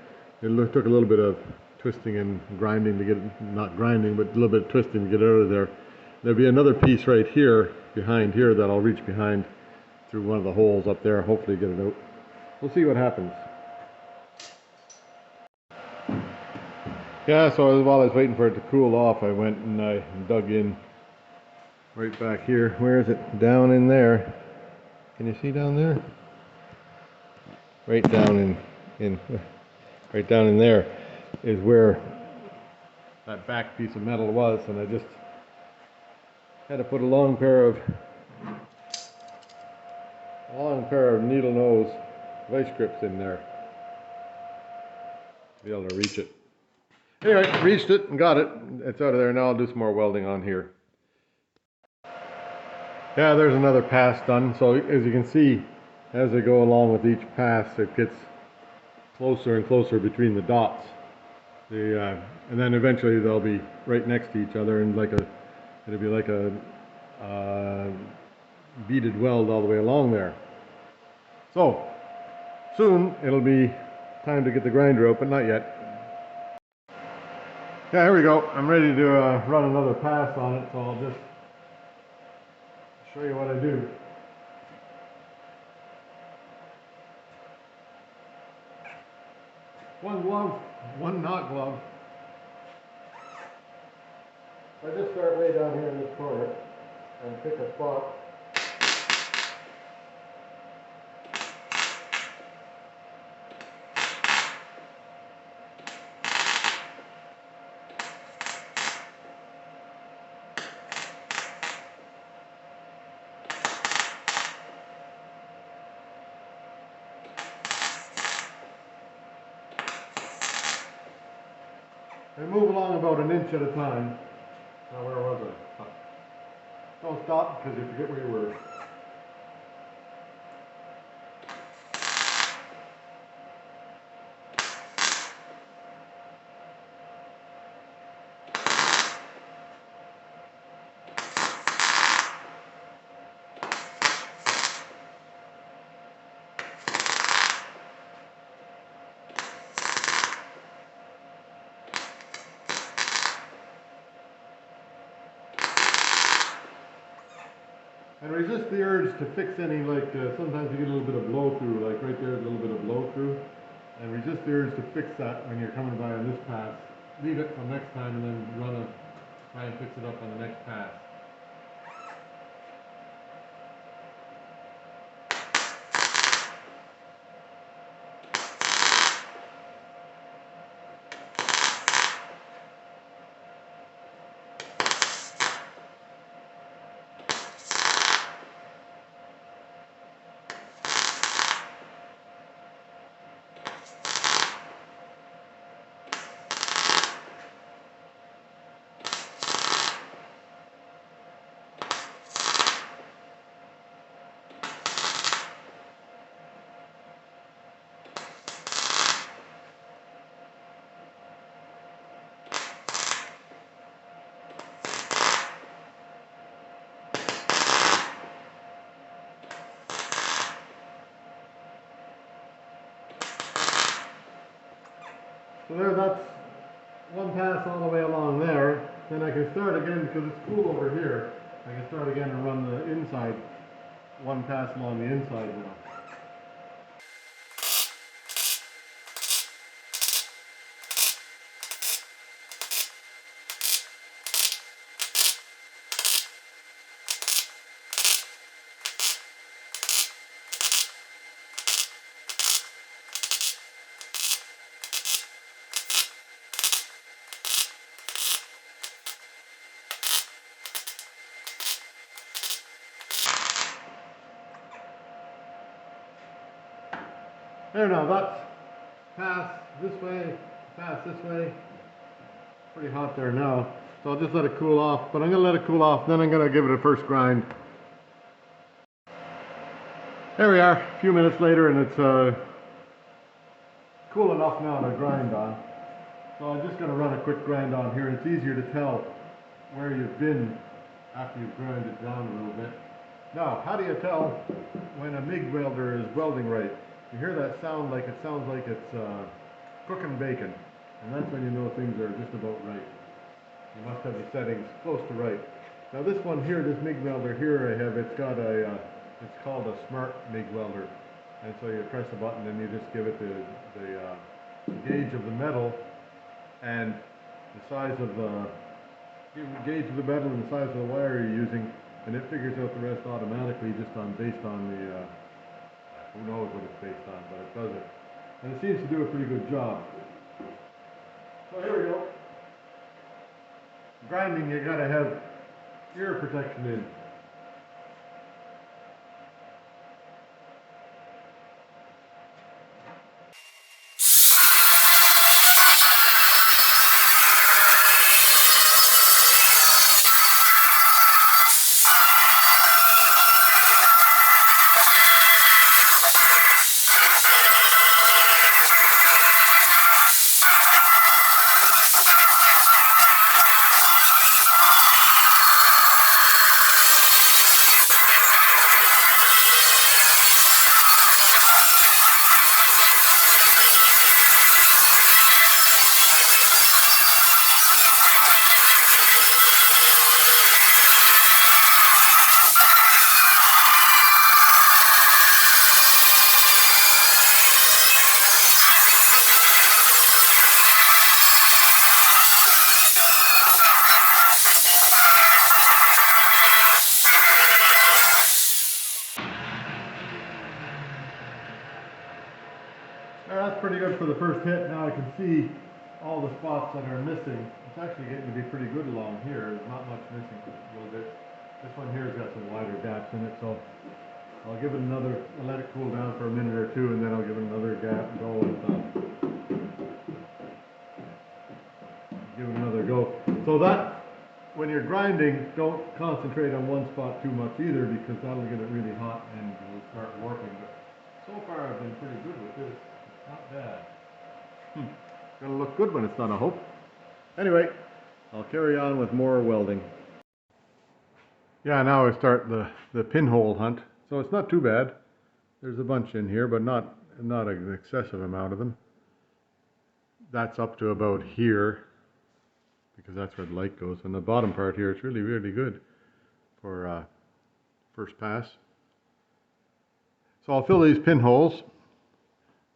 It took a little bit of twisting and grinding to get it, not grinding, but a little bit of twisting to get it out of there. There'll be another piece right here, behind here, that I'll reach behind through one of the holes up there, hopefully get it out. We'll see what happens. Yeah, so while I was waiting for it to cool off, I went and I dug in right back here. Where is it? Down in there. Can you see down there? Right down right down in there is where that back piece of metal was, and I just had to put a long pair of needle nose vice grips in there to be able to reach it. Anyway, reached it and got it. It's out of there. Now I'll do some more welding on here. Yeah, there's another pass done. So as you can see, as I go along with each pass, it gets closer and closer between the dots. And then eventually they'll be right next to each other, and it'll be like a beaded weld all the way along there. So soon it'll be time to get the grinder out, but not yet. Yeah, here we go. I'm ready to run another pass on it, so I'll just show you what I do. One glove, one not glove. I just start way down here in this corner and pick a spot. And move along about an inch at a time. Now where was I? Don't stop because you forget where you were. And resist the urge to fix any, sometimes you get a little bit of blow through, like right there's a little bit of blow through. And resist the urge to fix that when you're coming by on this pass. Leave it till next time and then try and fix it up on the next pass. So there, that's one pass all the way along there. Then I can start again because it's cool over here. I can start again and run the inside, one pass along the inside now. There now, that's pass this way, pass this way. Pretty hot there now, so I'll just let it cool off. But I'm going to let it cool off, then I'm going to give it a first grind. There we are, a few minutes later, and it's cool enough now to grind on. So So I'm just going to run a quick grind on here. It's easier to tell where you've been after you've ground it down a little bit. Now, how do you tell when a Mig Welder is welding right? You hear that sound like it sounds like it's cooking bacon, and that's when you know things are just about right. You must have the settings close to right. Now this one here, this Mig Welder here I have, it's got a, it's called a smart Mig Welder, and so you press a button and you just give it the gauge of the metal and the size of the gauge of the metal and the size of the wire you're using, and it figures out the rest automatically just based on the who knows what it's based on, but it does it, and it seems to do a pretty good job. So here we go. Grinding, you gotta have ear protection in. That's pretty good for the first hit. Now I can see all the spots that are missing. It's actually getting to be pretty good along here. There's not much missing, a little bit. This one here has got some wider gaps in it, so I'll give it another, I'll let it cool down for a minute or two, and then I'll give it another gap go and give it another go. So that, when you're grinding, don't concentrate on one spot too much either, because that'll get it really hot and it'll start warping. But so far I've been pretty good with this. Not bad. It's gonna look good when it's done, I hope. Anyway, I'll carry on with more welding. Yeah, now I start the pinhole hunt. So it's not too bad. There's a bunch in here, but not an excessive amount of them. That's up to about here, because that's where the light goes. And the bottom part here, it's really, really good for first pass. So I'll fill these pinholes.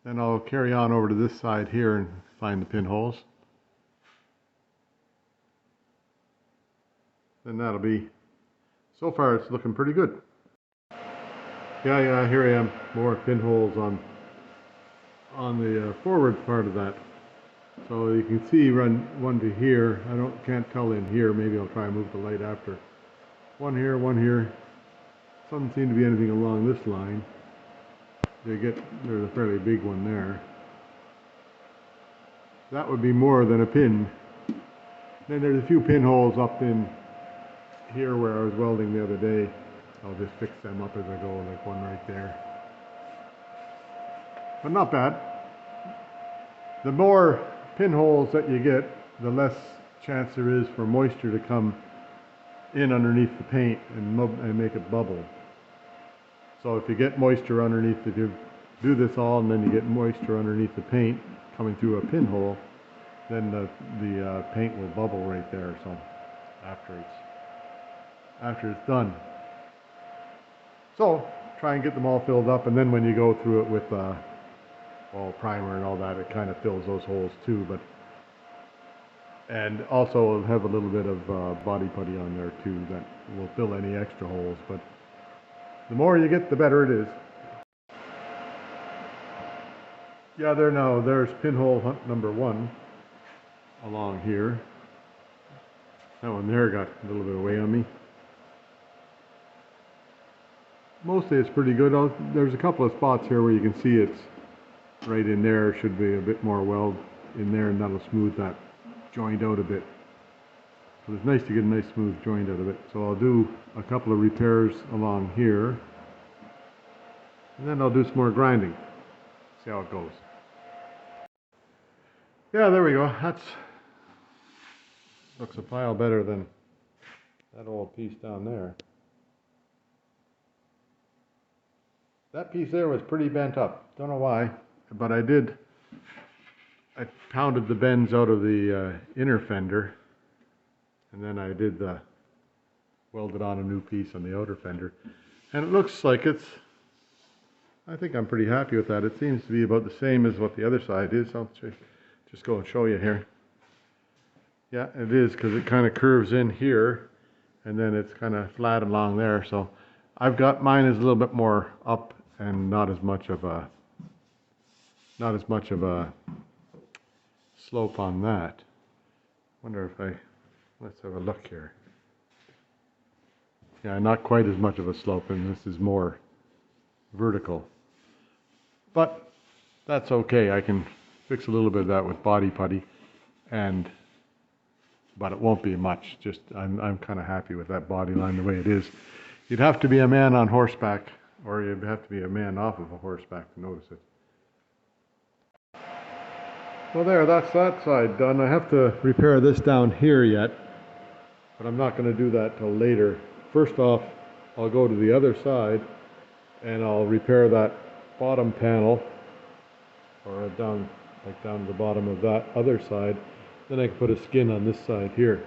Then I'll carry on over to this side here and find the pinholes. Then that'll be, so far it's looking pretty good. Yeah, here I am, more pinholes on the forward part of that. So you can see run one to here. Can't tell in here, maybe I'll try and move the light after. One here. Doesn't seem to be anything along this line. There's a fairly big one there. That would be more than a pin. Then there's a few pinholes up in here where I was welding the other day. I'll just fix them up as I go, like one right there. But not bad. The more pinholes that you get, the less chance there is for moisture to come in underneath the paint and make it bubble. So if you get moisture underneath, if you do this all and then you get moisture underneath the paint coming through a pinhole, then the paint will bubble right there. So after it's done. So try and get them all filled up, and then when you go through it with all primer and all that, it kind of fills those holes too. And also have a little bit of body putty on there too that will fill any extra holes. But the more you get, the better it is. Yeah, there's pinhole hunt number 1 along here. That one there got a little bit away on me. Mostly it's pretty good. There's a couple of spots here where you can see it's right in there. Should be a bit more weld in there, and that'll smooth that joint out a bit. So it's nice to get a nice smooth joint out of it. So I'll do a couple of repairs along here, and then I'll do some more grinding. See how it goes. Yeah, there we go. That's looks a pile better than that old piece down there. That piece there was pretty bent up. Don't know why, but I pounded the bends out of the inner fender, and then I did welded on a new piece on the outer fender. And it looks like I think I'm pretty happy with that. It seems to be about the same as what the other side is. I'll just go and show you here. Yeah, it is, because it kind of curves in here, and then it's kind of flat along there. So I've got mine is a little bit more up and not as much of a slope on that. Wonder if let's have a look here. Yeah, not quite as much of a slope, and this is more vertical. But that's okay. I can fix a little bit of that with body putty, but it won't be much. Just I'm kind of happy with that body line the way it is. You'd have to be a man on horseback, or you'd have to be a man off of a horseback to notice it. Well, that's that side done. I have to repair this down here yet, but I'm not going to do that till later. First off, I'll go to the other side and I'll repair that bottom panel, or down to the bottom of that other side. Then I can put a skin on this side here.